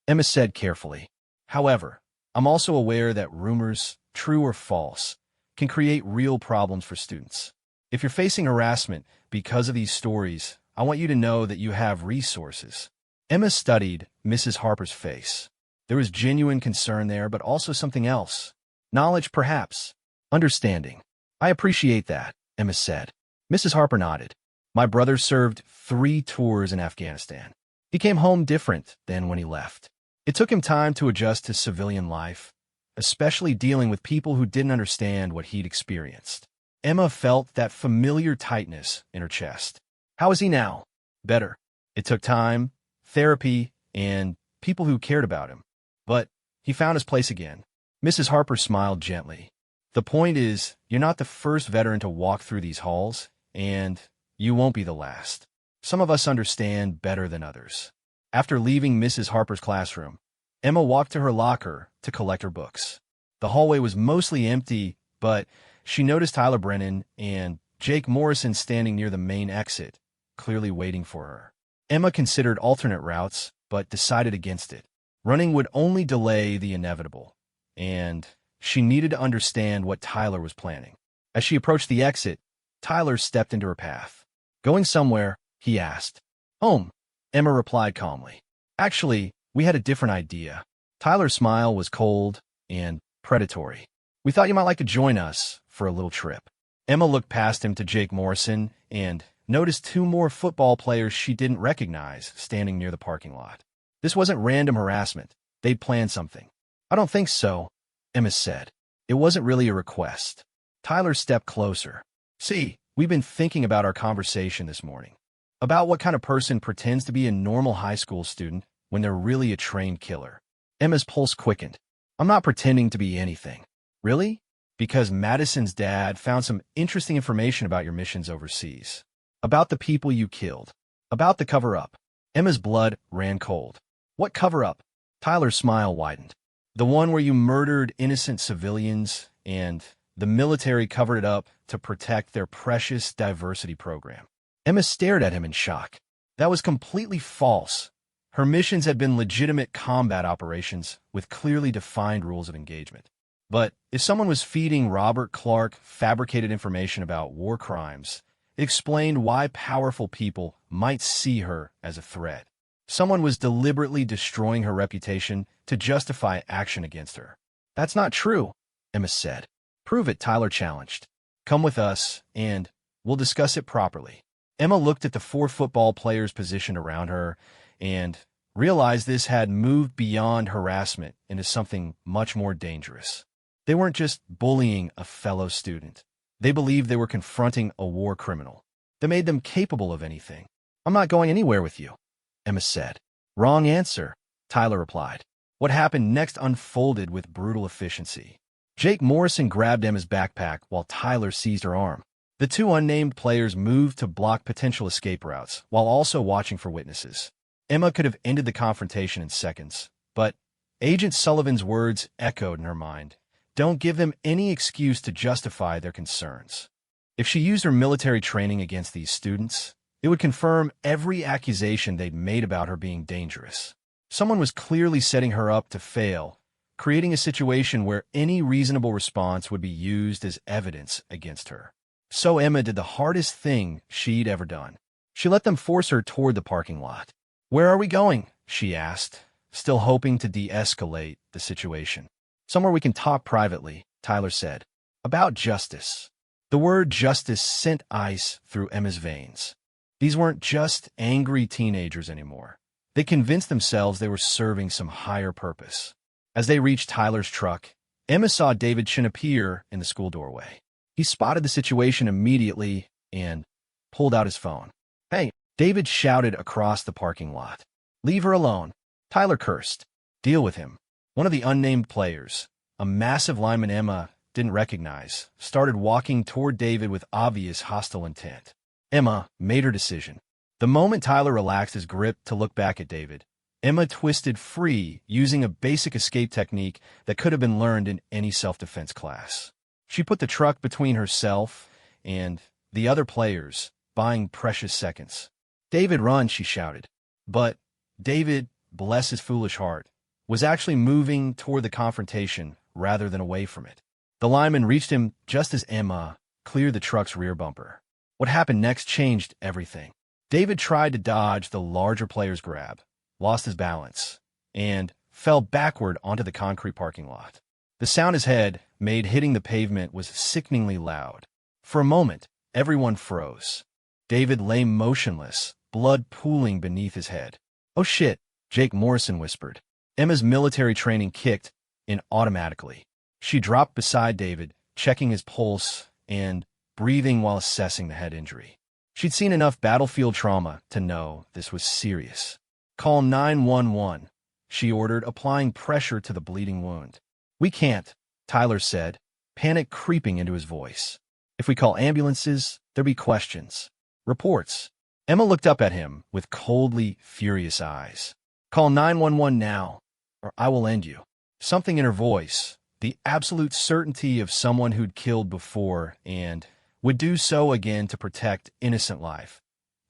Emma said carefully. "However, I'm also aware that rumors, true or false, can create real problems for students. If you're facing harassment because of these stories, I want you to know that you have resources." Emma studied Mrs. Harper's face. There was genuine concern there, but also something else. Knowledge, perhaps. Understanding. "I appreciate that," Emma said. Mrs. Harper nodded. "My brother served 3 tours in Afghanistan. He came home different than when he left. It took him time to adjust to civilian life, especially dealing with people who didn't understand what he'd experienced." Emma felt that familiar tightness in her chest. "How is he now?" "Better. It took time, therapy, and people who cared about him. But he found his place again." Mrs. Harper smiled gently. "The point is, you're not the first veteran to walk through these halls, and you won't be the last. Some of us understand better than others." After leaving Mrs. Harper's classroom, Emma walked to her locker to collect her books. The hallway was mostly empty, but she noticed Tyler Brennan and Jake Morrison standing near the main exit, clearly waiting for her. Emma considered alternate routes, but decided against it. Running would only delay the inevitable, and she needed to understand what Tyler was planning. As she approached the exit, Tyler stepped into her path. "Going somewhere?" he asked. "Home," Emma replied calmly. "Actually, we had a different idea." Tyler's smile was cold and predatory. "We thought you might like to join us for a little trip." Emma looked past him to Jake Morrison and noticed 2 more football players she didn't recognize standing near the parking lot. This wasn't random harassment. They'd planned something. "I don't think so," Emma said. It wasn't really a request. Tyler stepped closer. "See, we've been thinking about our conversation this morning. About what kind of person pretends to be a normal high school student when they're really a trained killer." Emma's pulse quickened. "I'm not pretending to be anything." "Really?" "Because Madison's dad found some interesting information about your missions overseas. About the people you killed. About the cover-up." Emma's blood ran cold. "What cover-up?" Tyler's smile widened. "The one where you murdered innocent civilians and the military covered it up to protect their precious diversity program." Emma stared at him in shock. That was completely false. Her missions had been legitimate combat operations with clearly defined rules of engagement. But if someone was feeding Robert Clark fabricated information about war crimes, it explained why powerful people might see her as a threat. Someone was deliberately destroying her reputation to justify action against her. "That's not true," Emma said. "Prove it," Tyler challenged. "Come with us, and we'll discuss it properly." Emma looked at the 4 football players positioned around her and realized this had moved beyond harassment into something much more dangerous. They weren't just bullying a fellow student. They believed they were confronting a war criminal. That made them capable of anything. "I'm not going anywhere with you," Emma said. "Wrong answer," Tyler replied. What happened next unfolded with brutal efficiency. Jake Morrison grabbed Emma's backpack while Tyler seized her arm. The two unnamed players moved to block potential escape routes while also watching for witnesses. Emma could have ended the confrontation in seconds, but Agent Sullivan's words echoed in her mind. Don't give them any excuse to justify their concerns. If she used her military training against these students, it would confirm every accusation they'd made about her being dangerous. Someone was clearly setting her up to fail, creating a situation where any reasonable response would be used as evidence against her. So Emma did the hardest thing she'd ever done. She let them force her toward the parking lot. "Where are we going?" she asked, still hoping to de-escalate the situation. "Somewhere we can talk privately," Tyler said. "About justice." The word justice sent ice through Emma's veins. These weren't just angry teenagers anymore. They convinced themselves they were serving some higher purpose. As they reached Tyler's truck, Emma saw David Chin appear in the school doorway. He spotted the situation immediately and pulled out his phone. "Hey," David shouted across the parking lot. "Leave her alone." Tyler cursed. "Deal with him." One of the unnamed players, a massive lineman Emma didn't recognize, started walking toward David with obvious hostile intent. Emma made her decision. The moment Tyler relaxed his grip to look back at David, Emma twisted free using a basic escape technique that could have been learned in any self-defense class. She put the truck between herself and the other players, buying precious seconds. "David, run," she shouted. But David, bless his foolish heart, was actually moving toward the confrontation rather than away from it. The lineman reached him just as Emma cleared the truck's rear bumper. What happened next changed everything. David tried to dodge the larger player's grab, lost his balance, and fell backward onto the concrete parking lot. The sound his head made hitting the pavement was sickeningly loud. For a moment, everyone froze. David lay motionless, blood pooling beneath his head. "Oh shit," Jake Morrison whispered. Emma's military training kicked in automatically. She dropped beside David, checking his pulse and breathing while assessing the head injury. She'd seen enough battlefield trauma to know this was serious. "Call 911, she ordered, applying pressure to the bleeding wound. "We can't," Tyler said, panic creeping into his voice. "If we call ambulances, there'll be questions. Reports." Emma looked up at him with coldly furious eyes. "Call 911 now, or I will end you." Something in her voice, the absolute certainty of someone who'd killed before and would do so again to protect innocent life,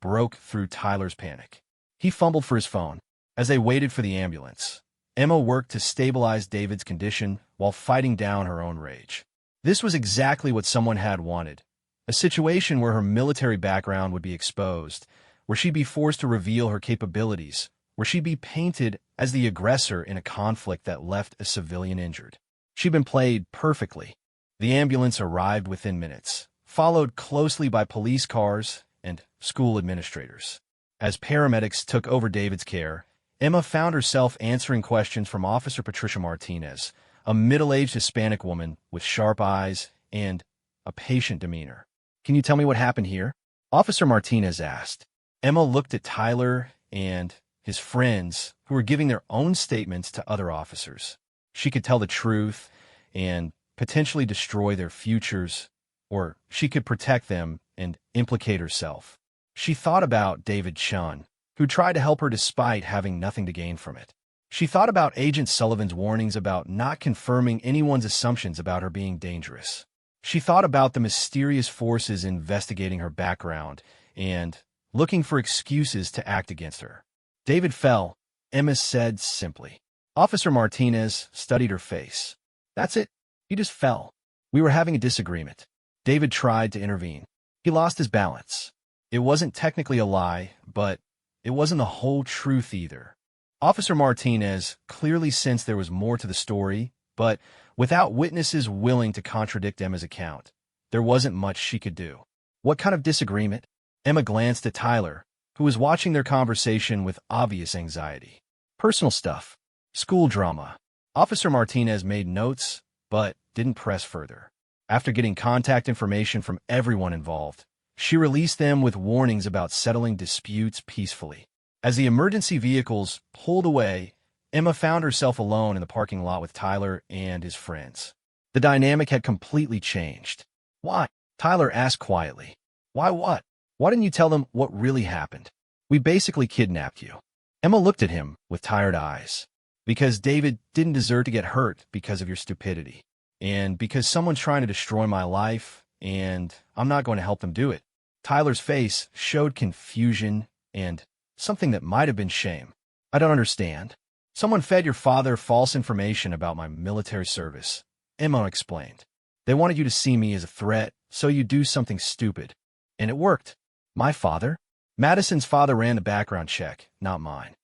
broke through Tyler's panic. He fumbled for his phone. As they waited for the ambulance, Emma worked to stabilize David's condition while fighting down her own rage. This was exactly what someone had wanted. A situation where her military background would be exposed, where she'd be forced to reveal her capabilities, where she'd be painted as the aggressor in a conflict that left a civilian injured. She'd been played perfectly. The ambulance arrived within minutes, followed closely by police cars and school administrators. As paramedics took over David's care, Emma found herself answering questions from Officer Patricia Martinez, a middle-aged Hispanic woman with sharp eyes and a patient demeanor. "Can you tell me what happened here?" Officer Martinez asked. Emma looked at Tyler and his friends, who were giving their own statements to other officers. She could tell the truth and potentially destroy their futures, or she could protect them and implicate herself. She thought about David Chun, who tried to help her despite having nothing to gain from it. She thought about Agent Sullivan's warnings about not confirming anyone's assumptions about her being dangerous. She thought about the mysterious forces investigating her background and looking for excuses to act against her. "David fell," Emma said simply. Officer Martinez studied her face. "That's it. He just fell. We were having a disagreement." David tried to intervene. "He lost his balance." It wasn't technically a lie, but it wasn't the whole truth either. Officer Martinez clearly sensed there was more to the story, but without witnesses willing to contradict Emma's account, there wasn't much she could do. "What kind of disagreement?" Emma glanced at Tyler, who was watching their conversation with obvious anxiety. "Personal stuff. School drama." Officer Martinez made notes, but didn't press further. After getting contact information from everyone involved, she released them with warnings about settling disputes peacefully. As the emergency vehicles pulled away, Emma found herself alone in the parking lot with Tyler and his friends. The dynamic had completely changed. "Why?" Tyler asked quietly. Why what? Why didn't you tell them what really happened? We basically kidnapped you. Emma looked at him with tired eyes. Because David didn't deserve to get hurt because of your stupidity. And because someone's trying to destroy my life, and I'm not going to help them do it. Tyler's face showed confusion and something that might have been shame. I don't understand. Someone fed your father false information about my military service. Emma explained. They wanted you to see me as a threat, so you do something stupid. And it worked. My father? Madison's father ran the background check, not mine.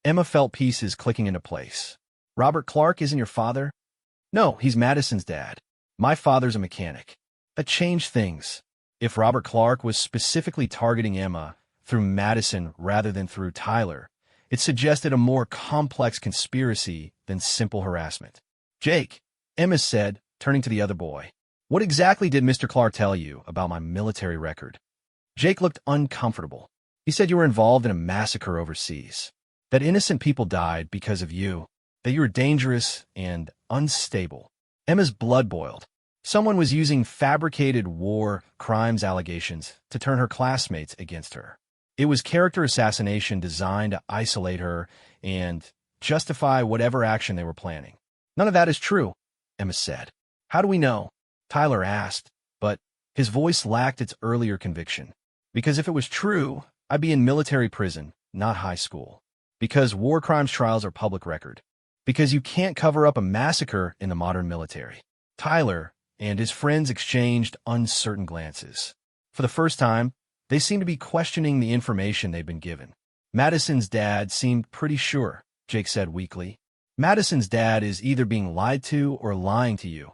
Emma felt pieces clicking into place. Robert Clark isn't your father? No, he's Madison's dad. My father's a mechanic. That changed things. If Robert Clark was specifically targeting Emma through Madison rather than through Tyler, it suggested a more complex conspiracy than simple harassment. Jake, Emma said, turning to the other boy. What exactly did Mr. Clark tell you about my military record? Jake looked uncomfortable. He said you were involved in a massacre overseas. That innocent people died because of you. That you were dangerous and unstable. Emma's blood boiled. Someone was using fabricated war crimes allegations to turn her classmates against her. It was character assassination designed to isolate her and justify whatever action they were planning. None of that is true, Emma said. How do we know? Tyler asked, but his voice lacked its earlier conviction. Because if it was true, I'd be in military prison, not high school. Because war crimes trials are public record. Because you can't cover up a massacre in the modern military. Tyler and his friends exchanged uncertain glances. For the first time, they seemed to be questioning the information they'd been given. Madison's dad seemed pretty sure, Jake said weakly. Madison's dad is either being lied to or lying to you,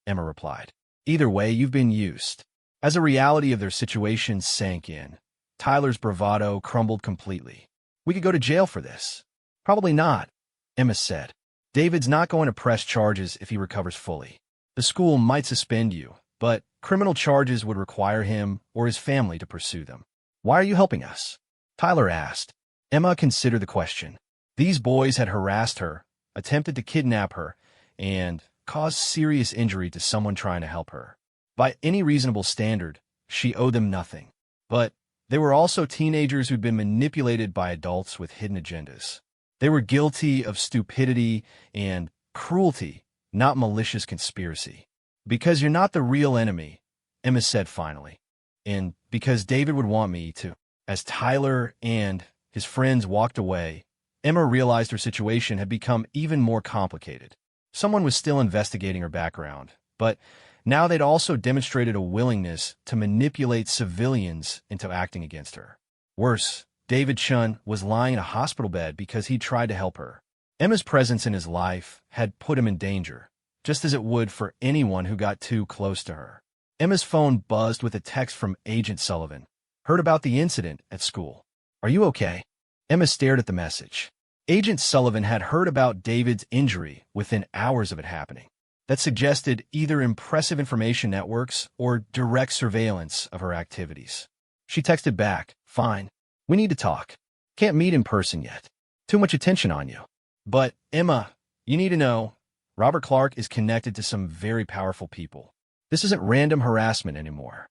Emma replied. Either way, you've been used. As the reality of their situation sank in, Tyler's bravado crumbled completely. We could go to jail for this. Probably not, Emma said. David's not going to press charges if he recovers fully. The school might suspend you, but criminal charges would require him or his family to pursue them. Why are you helping us? Tyler asked. Emma considered the question. These boys had harassed her, attempted to kidnap her, and caused serious injury to someone trying to help her. By any reasonable standard, she owed them nothing. But they were also teenagers who'd been manipulated by adults with hidden agendas. They were guilty of stupidity and cruelty, not malicious conspiracy. Because you're not the real enemy, Emma said finally. And because David would want me to. As Tyler and his friends walked away, Emma realized her situation had become even more complicated. Someone was still investigating her background, but now they'd also demonstrated a willingness to manipulate civilians into acting against her. Worse, David Chun was lying in a hospital bed because he tried to help her. Emma's presence in his life had put him in danger, just as it would for anyone who got too close to her. Emma's phone buzzed with a text from Agent Sullivan. Heard about the incident at school. Are you okay? Emma stared at the message. Agent Sullivan had heard about David's injury within hours of it happening. That suggested either impressive information networks or direct surveillance of her activities. She texted back, fine. We need to talk. Can't meet in person yet. Too much attention on you. But, Emma, you need to know, Robert Clark is connected to some very powerful people. This isn't random harassment anymore.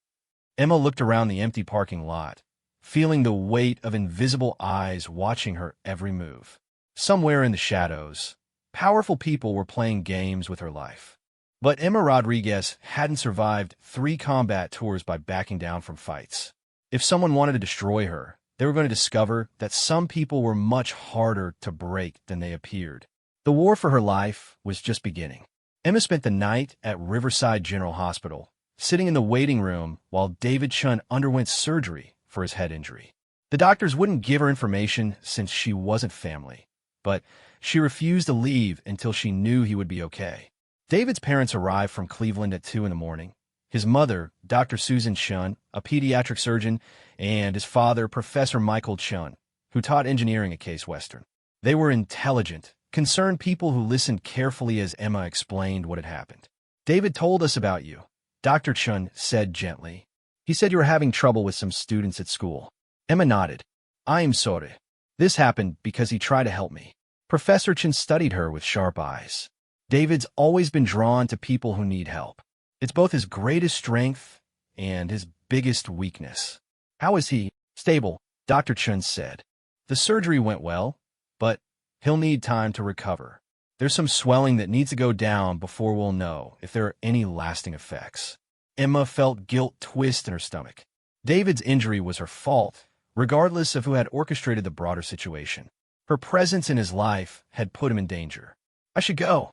Emma looked around the empty parking lot, feeling the weight of invisible eyes watching her every move. Somewhere in the shadows, powerful people were playing games with her life. But Emma Rodriguez hadn't survived 3 combat tours by backing down from fights. If someone wanted to destroy her, they were going to discover that some people were much harder to break than they appeared. The war for her life was just beginning. Emma spent the night at Riverside General Hospital, sitting in the waiting room while David Chun underwent surgery for his head injury. The doctors wouldn't give her information since she wasn't family, but she refused to leave until she knew he would be okay. David's parents arrived from Cleveland at 2 in the morning. His mother, Dr. Susan Chun, a pediatric surgeon, and his father, Professor Michael Chun, who taught engineering at Case Western. They were intelligent, concerned people who listened carefully as Emma explained what had happened. David told us about you, Dr. Chun said gently. He said you were having trouble with some students at school. Emma nodded. I am sorry. This happened because he tried to help me. Professor Chun studied her with sharp eyes. David's always been drawn to people who need help. It's both his greatest strength and his biggest weakness. How is he? Stable, Dr. Chun said. The surgery went well, but he'll need time to recover. There's some swelling that needs to go down before we'll know if there are any lasting effects. Emma felt guilt twist in her stomach. David's injury was her fault, regardless of who had orchestrated the broader situation. Her presence in his life had put him in danger. I should go,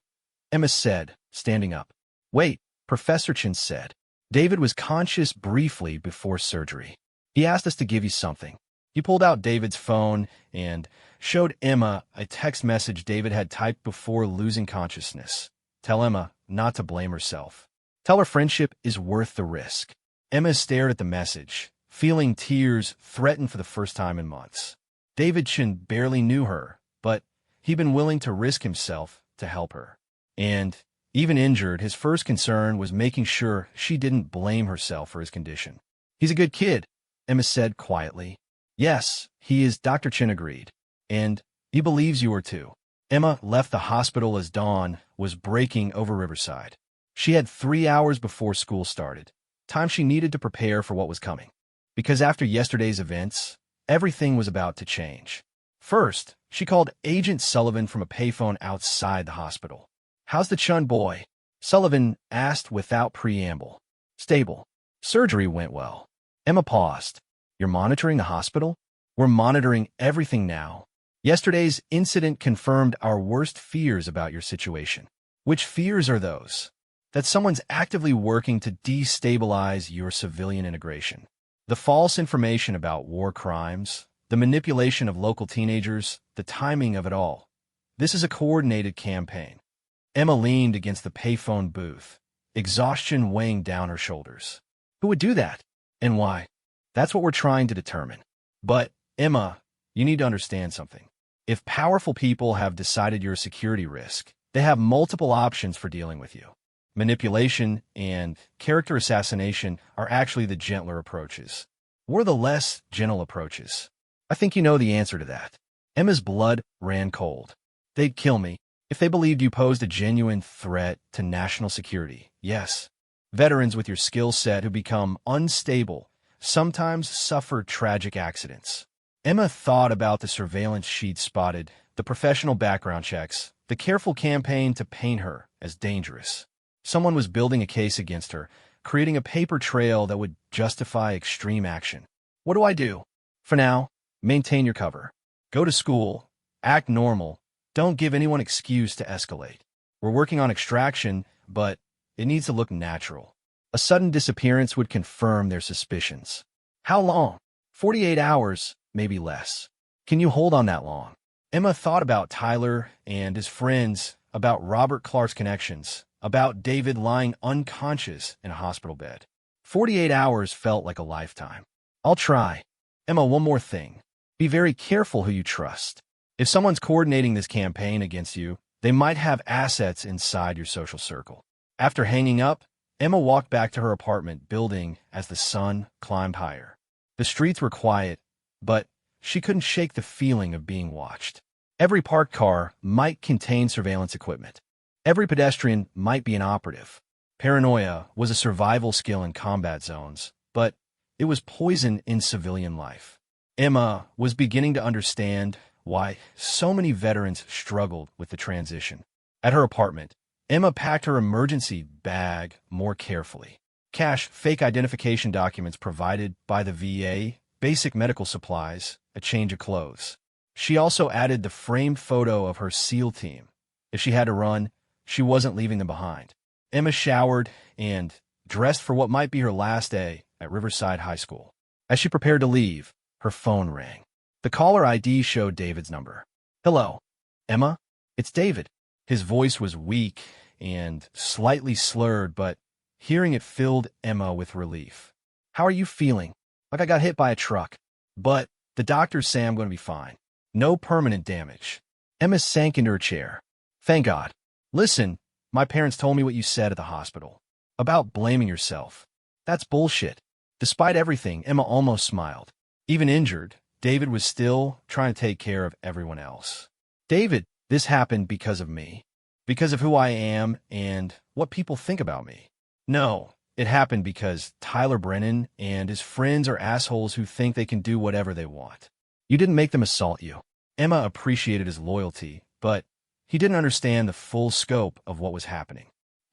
Emma said, standing up. Wait, Professor Chin said. David was conscious briefly before surgery. He asked us to give you something. He pulled out David's phone and showed Emma a text message David had typed before losing consciousness. Tell Emma not to blame herself. Tell her friendship is worth the risk. Emma stared at the message, feeling tears threaten for the first time in months. David Chin barely knew her, but he'd been willing to risk himself to help her. And, even injured, his first concern was making sure she didn't blame herself for his condition. He's a good kid, Emma said quietly. Yes, he is, Dr. Chin agreed. And he believes you are too. Emma left the hospital as dawn was breaking over Riverside. She had 3 hours before school started, time she needed to prepare for what was coming. Because after yesterday's events, everything was about to change. First, she called Agent Sullivan from a payphone outside the hospital. How's the Chun boy? Sullivan asked without preamble. Stable. Surgery went well. Emma paused. You're monitoring the hospital? We're monitoring everything now. Yesterday's incident confirmed our worst fears about your situation. Which fears are those? That someone's actively working to destabilize your civilian integration. The false information about war crimes, the manipulation of local teenagers, the timing of it all. This is a coordinated campaign. Emma leaned against the payphone booth, exhaustion weighing down her shoulders. Who would do that? And why? That's what we're trying to determine. But, Emma, you need to understand something. If powerful people have decided you're a security risk, they have multiple options for dealing with you. Manipulation and character assassination are actually the gentler approaches. We're the less gentle approaches. I think you know the answer to that. Emma's blood ran cold. They'd kill me if they believed you posed a genuine threat to national security. Yes. Veterans with your skill set who become unstable sometimes suffer tragic accidents. Emma thought about the surveillance she'd spotted, the professional background checks, the careful campaign to paint her as dangerous. Someone was building a case against her, creating a paper trail that would justify extreme action. What do I do? For now, maintain your cover. Go to school. Act normal. Don't give anyone excuse to escalate. We're working on extraction, but it needs to look natural. A sudden disappearance would confirm their suspicions. How long? 48 hours, maybe less. Can you hold on that long? Emma thought about Tyler and his friends, about Robert Clark's connections, about David lying unconscious in a hospital bed. 48 hours felt like a lifetime. I'll try. Emma, one more thing. Be very careful who you trust. If someone's coordinating this campaign against you, they might have assets inside your social circle. After hanging up, Emma walked back to her apartment building as the sun climbed higher. The streets were quiet, but she couldn't shake the feeling of being watched. Every parked car might contain surveillance equipment. Every pedestrian might be an operative. Paranoia was a survival skill in combat zones, but it was poison in civilian life. Emma was beginning to understand why so many veterans struggled with the transition. At her apartment, Emma packed her emergency bag more carefully. Cash, fake identification documents provided by the VA, basic medical supplies, a change of clothes. She also added the framed photo of her SEAL team. If she had to run, she wasn't leaving them behind. Emma showered and dressed for what might be her last day at Riverside High School. As she prepared to leave, her phone rang. The caller ID showed David's number. Hello, Emma? It's David. His voice was weak and slightly slurred, but hearing it filled Emma with relief. How are you feeling? Like I got hit by a truck. But the doctors say I'm going to be fine. No permanent damage. Emma sank into her chair. Thank God. Listen, my parents told me what you said at the hospital. About blaming yourself. That's bullshit. Despite everything, Emma almost smiled. Even injured, David was still trying to take care of everyone else. David, this happened because of me. Because of who I am and what people think about me. No, It happened because Tyler Brennan and his friends are assholes who think they can do whatever they want. You didn't make them assault you. Emma appreciated his loyalty, but he didn't understand the full scope of what was happening.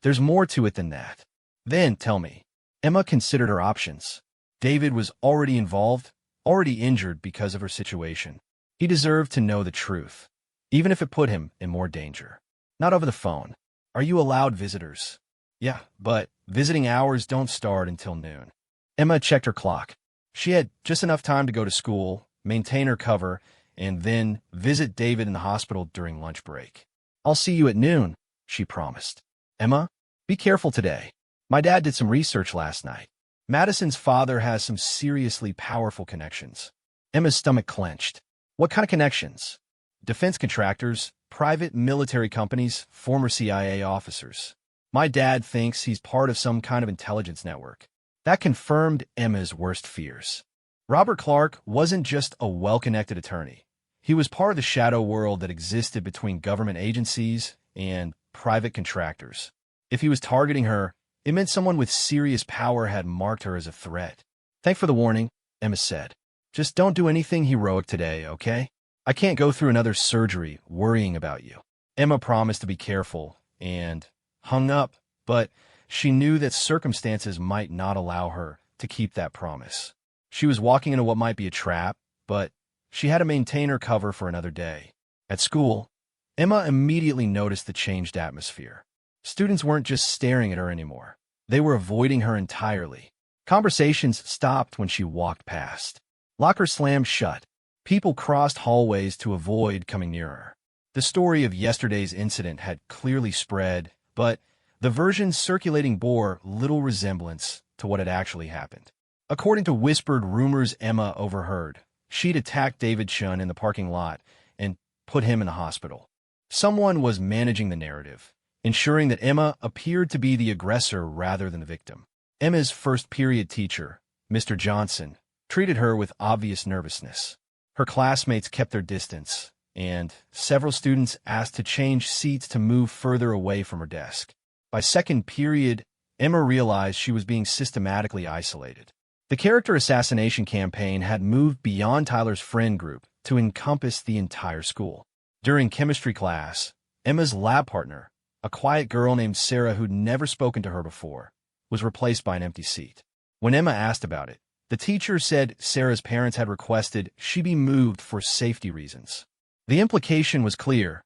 There's more to it than that. Then, tell me. Emma considered her options. David was already involved, already injured because of her situation. He deserved to know the truth, even if it put him in more danger. Not over the phone. Are you allowed visitors? Yeah, but visiting hours don't start until noon. Emma checked her clock. She had just enough time to go to school, maintain her cover, and then visit David in the hospital during lunch break. I'll see you at noon, she promised. Emma, be careful today. My dad did some research last night. Madison's father has some seriously powerful connections. Emma's stomach clenched. What kind of connections? Defense contractors, private military companies, former CIA officers. My dad thinks he's part of some kind of intelligence network. That confirmed Emma's worst fears. Robert Clark wasn't just a well-connected attorney. He was part of the shadow world that existed between government agencies and private contractors. If he was targeting her, it meant someone with serious power had marked her as a threat. Thanks for the warning, Emma said. Just don't do anything heroic today, okay? I can't go through another surgery worrying about you. Emma promised to be careful and hung up, but she knew that circumstances might not allow her to keep that promise. She was walking into what might be a trap, but she had to maintain her cover for another day. At school, Emma immediately noticed the changed atmosphere. Students weren't just staring at her anymore. They were avoiding her entirely. Conversations stopped when she walked past. Lockers slammed shut. People crossed hallways to avoid coming near her. The story of yesterday's incident had clearly spread, but the version circulating bore little resemblance to what had actually happened. According to whispered rumors Emma overheard, she'd attacked David Shun in the parking lot and put him in the hospital. Someone was managing the narrative, ensuring that Emma appeared to be the aggressor rather than the victim. Emma's first-period teacher, Mr. Johnson, treated her with obvious nervousness. Her classmates kept their distance, and several students asked to change seats to move further away from her desk. By second period, Emma realized she was being systematically isolated. The character assassination campaign had moved beyond Tyler's friend group to encompass the entire school. During chemistry class, Emma's lab partner, a quiet girl named Sarah who'd never spoken to her before, was replaced by an empty seat. When Emma asked about it, the teacher said Sarah's parents had requested she be moved for safety reasons. The implication was clear.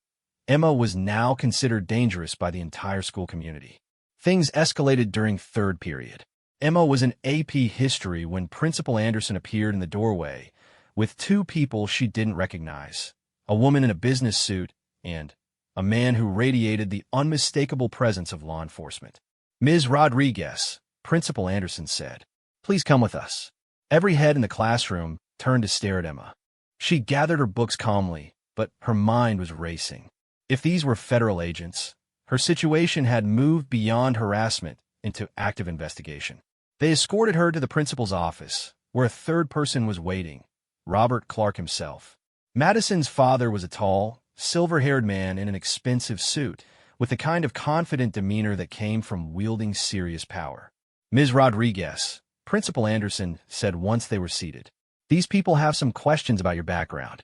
Emma was now considered dangerous by the entire school community. Things escalated during third period. Emma was in AP History when Principal Anderson appeared in the doorway with two people she didn't recognize, a woman in a business suit and a man who radiated the unmistakable presence of law enforcement. Ms. Rodriguez, Principal Anderson said, "Please come with us." Every head in the classroom turned to stare at Emma. She gathered her books calmly, but her mind was racing. If these were federal agents, her situation had moved beyond harassment into active investigation. They escorted her to the principal's office, where a third person was waiting, Robert Clark himself. Madison's father was a tall, silver-haired man in an expensive suit, with the kind of confident demeanor that came from wielding serious power. Ms. Rodriguez, Principal Anderson said once they were seated, "These people have some questions about your background."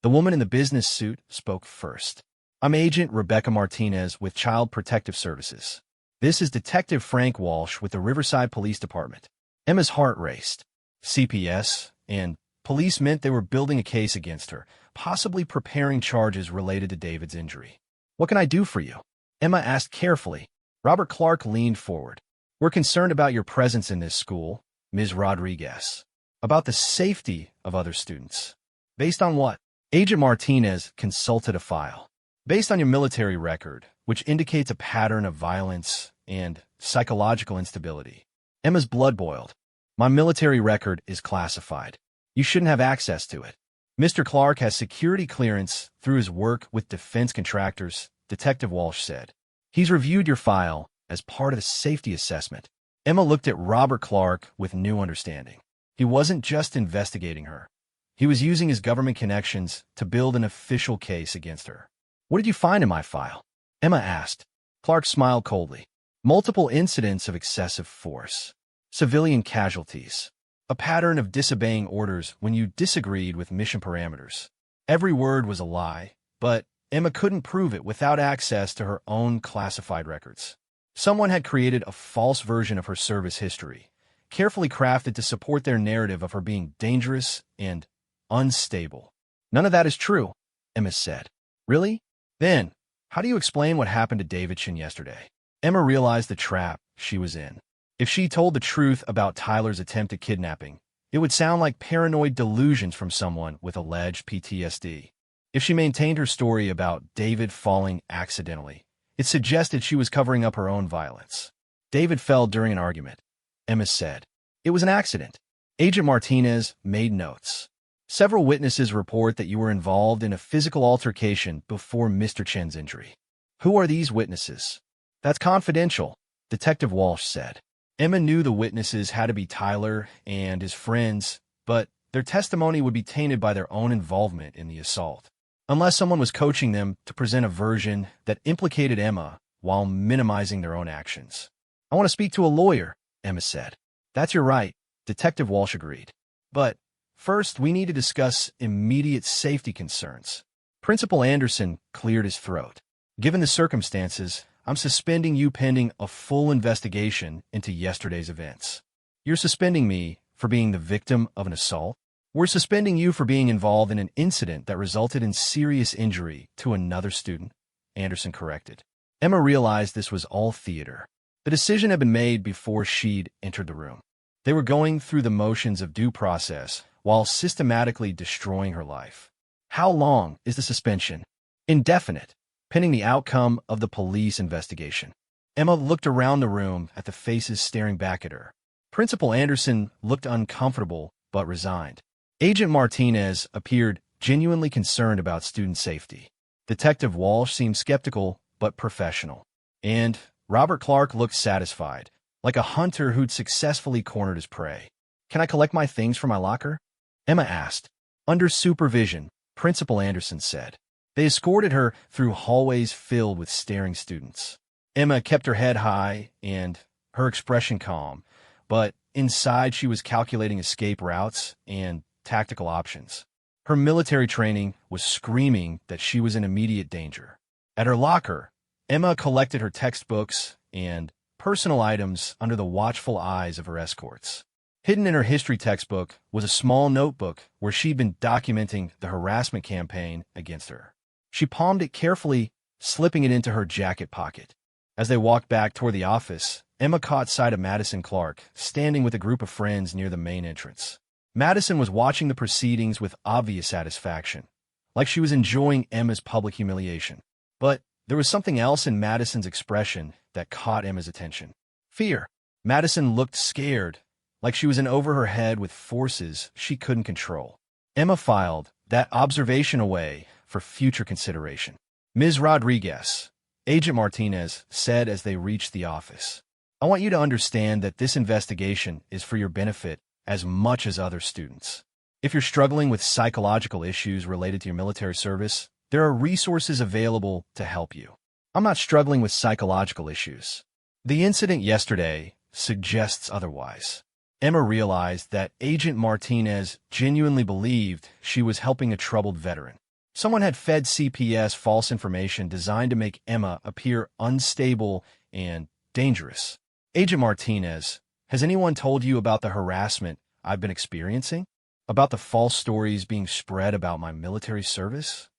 The woman in the business suit spoke first. "I'm Agent Rebecca Martinez with Child Protective Services. This is Detective Frank Walsh with the Riverside Police Department." Emma's heart raced. CPS and police meant they were building a case against her, possibly preparing charges related to David's injury. "What can I do for you?" Emma asked carefully. Robert Clark leaned forward. "We're concerned about your presence in this school, Ms. Rodriguez. About the safety of other students." "Based on what?" Agent Martinez consulted a file. "Based on your military record, which indicates a pattern of violence and psychological instability." Emma's blood boiled. "My military record is classified. You shouldn't have access to it." "Mr. Clark has security clearance through his work with defense contractors," Detective Walsh said. "He's reviewed your file as part of the safety assessment." Emma looked at Robert Clark with new understanding. He wasn't just investigating her. He was using his government connections to build an official case against her. "What did you find in my file?" Emma asked. Clark smiled coldly. multiple incidents of excessive force, civilian casualties, a pattern of disobeying orders when you disagreed with mission parameters. Every word was a lie, but Emma couldn't prove it without access to her own classified records. Someone had created a false version of her service history, carefully crafted to support their narrative of her being dangerous and unstable. None of that is true, Emma said. Really? Then, how do you explain what happened to Davidson yesterday? Emma realized the trap she was in. If she told the truth about Tyler's attempted kidnapping, it would sound like paranoid delusions from someone with alleged PTSD. If she maintained her story about David falling accidentally, it suggested she was covering up her own violence. David fell during an argument, Emma said. It was an accident. Agent Martinez made notes. Several witnesses report that you were involved in a physical altercation before Mr. Chen's injury. Who are these witnesses? That's confidential, Detective Walsh said. Emma knew the witnesses had to be Tyler and his friends, but their testimony would be tainted by their own involvement in the assault, unless someone was coaching them to present a version that implicated Emma while minimizing their own actions. I want to speak to a lawyer, Emma said. That's your right, Detective Walsh agreed. But first, we need to discuss immediate safety concerns. Principal Anderson cleared his throat. Given the circumstances, I'm suspending you pending a full investigation into yesterday's events. You're suspending me for being the victim of an assault? We're suspending you for being involved in an incident that resulted in serious injury to another student, Anderson corrected. Emma realized this was all theater. The decision had been made before she'd entered the room. They were going through the motions of due process while systematically destroying her life. How long is the suspension? Indefinite, pending the outcome of the police investigation. Emma looked around the room at the faces staring back at her. Principal Anderson looked uncomfortable but resigned. Agent Martinez appeared genuinely concerned about student safety. Detective Walsh seemed skeptical but professional. And Robert Clark looked satisfied, like a hunter who'd successfully cornered his prey. Can I collect my things from my locker? Emma asked. Under supervision, Principal Anderson said. They escorted her through hallways filled with staring students. Emma kept her head high and her expression calm, but inside she was calculating escape routes and tactical options. Her military training was screaming that she was in immediate danger. At her locker, Emma collected her textbooks and personal items under the watchful eyes of her escorts. Hidden in her history textbook was a small notebook where she'd been documenting the harassment campaign against her. She palmed it carefully, slipping it into her jacket pocket. As they walked back toward the office, Emma caught sight of Madison Clark, standing with a group of friends near the main entrance. Madison was watching the proceedings with obvious satisfaction, like she was enjoying Emma's public humiliation. But there was something else in Madison's expression that caught Emma's attention. Fear. Madison looked scared, like she was in over her head with forces she couldn't control. Emma filed that observation away for future consideration. Ms. Rodriguez, Agent Martinez said as they reached the office, I want you to understand that this investigation is for your benefit as much as other students. If you're struggling with psychological issues related to your military service, there are resources available to help you. I'm not struggling with psychological issues. The incident yesterday suggests otherwise. Emma realized that Agent Martinez genuinely believed she was helping a troubled veteran. Someone had fed CPS false information designed to make Emma appear unstable and dangerous. Agent Martinez, has anyone told you about the harassment I've been experiencing? About the false stories being spread about my military service?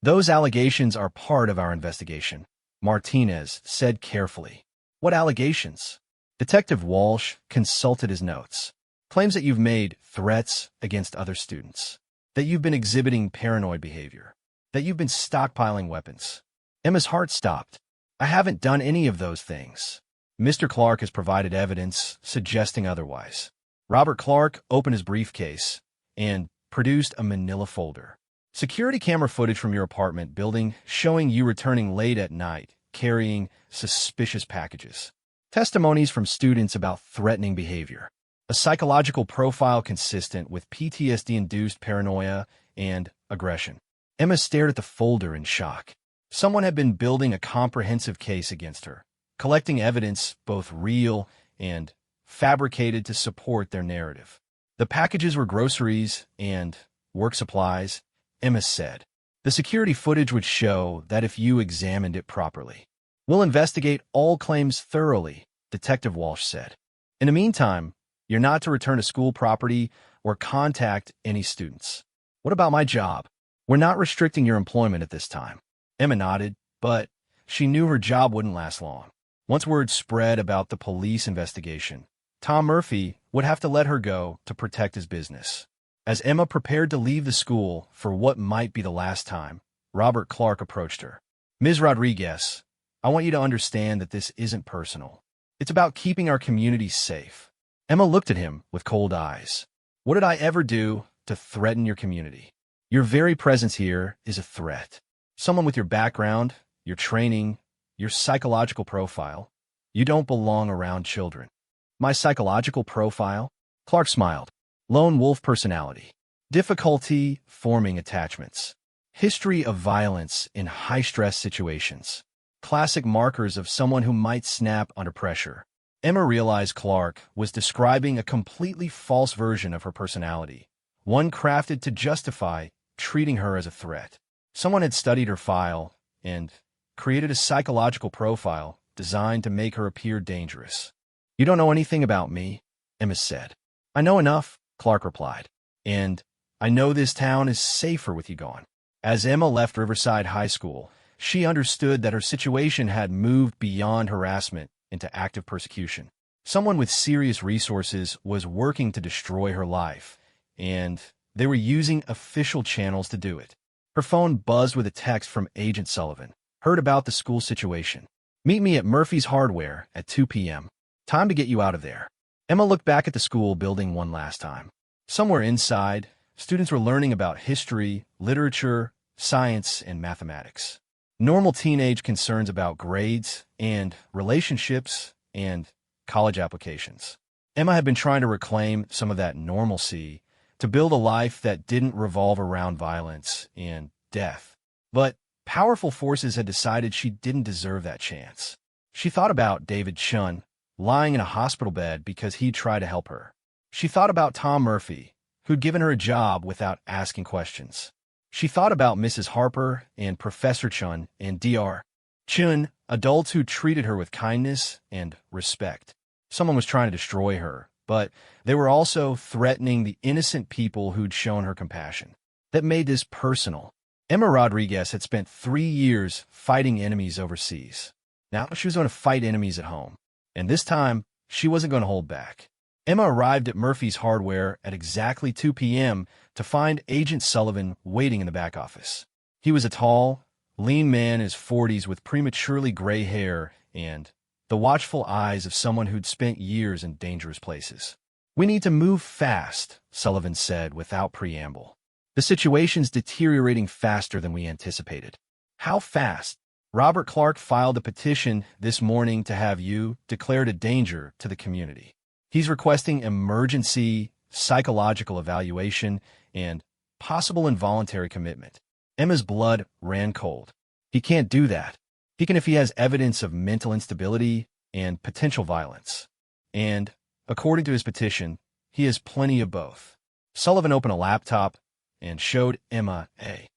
Those allegations are part of our investigation, Martinez said carefully. What allegations? Detective Walsh consulted his notes. Claims that you've made threats against other students, that you've been exhibiting paranoid behavior, that you've been stockpiling weapons. Emma's heart stopped. I haven't done any of those things. Mr. Clark has provided evidence suggesting otherwise. Robert Clark opened his briefcase and produced a manila folder. Security camera footage from your apartment building showing you returning late at night, carrying suspicious packages. Testimonies from students about threatening behavior. A psychological profile consistent with PTSD-induced paranoia and aggression. Emma stared at the folder in shock. Someone had been building a comprehensive case against her, collecting evidence, both real and fabricated, to support their narrative. The packages were groceries and work supplies, Emma said. The security footage would show that if you examined it properly. We'll investigate all claims thoroughly, Detective Walsh said. In the meantime, you're not to return to school property or contact any students. What about my job? We're not restricting your employment at this time. Emma nodded, but she knew her job wouldn't last long. Once word spread about the police investigation, Tom Murphy would have to let her go to protect his business. As Emma prepared to leave the school for what might be the last time, Robert Clark approached her. Ms. Rodriguez, I want you to understand that this isn't personal. It's about keeping our community safe. Emma looked at him with cold eyes. What did I ever do to threaten your community? Your very presence here is a threat. Someone with your background, your training, your psychological profile. You don't belong around children. My psychological profile? Clark smiled. Lone wolf personality. Difficulty forming attachments. History of violence in high-stress situations. Classic markers of someone who might snap under pressure. Emma realized Clark was describing a completely false version of her personality, one crafted to justify treating her as a threat. Someone had studied her file and created a psychological profile designed to make her appear dangerous. You don't know anything about me, Emma said. I know enough, Clark replied. And I know this town is safer with you gone. As Emma left Riverside High School, she understood that her situation had moved beyond harassment into active persecution. Someone with serious resources was working to destroy her life, and they were using official channels to do it. Her phone buzzed with a text from Agent Sullivan. Heard about the school situation. Meet me at Murphy's Hardware at 2 p.m. Time to get you out of there. Emma looked back at the school building one last time. Somewhere inside, students were learning about history, literature, science, and mathematics. Normal teenage concerns about grades and relationships and college applications. Emma had been trying to reclaim some of that normalcy to build a life that didn't revolve around violence and death. But powerful forces had decided she didn't deserve that chance. She thought about David Chun, lying in a hospital bed because he'd tried to help her. She thought about Tom Murphy, who'd given her a job without asking questions. She thought about Mrs. Harper and Professor Chun and Dr. Chun, adults who treated her with kindness and respect. Someone was trying to destroy her, but they were also threatening the innocent people who'd shown her compassion. That made this personal. Emma Rodriguez had spent 3 years fighting enemies overseas. Now she was going to fight enemies at home. And this time, she wasn't going to hold back. Emma arrived at Murphy's Hardware at exactly 2 p.m. to find Agent Sullivan waiting in the back office. He was a tall, lean man in his 40s with prematurely gray hair and the watchful eyes of someone who'd spent years in dangerous places. We need to move fast, Sullivan said without preamble. The situation's deteriorating faster than we anticipated. How fast? Robert Clark filed a petition this morning to have you declared a danger to the community. He's requesting emergency psychological evaluation and possible involuntary commitment. Emma's blood ran cold. He can't do that. He can if he has evidence of mental instability and potential violence. And, according to his petition, he has plenty of both. Sullivan opened a laptop and showed Emma a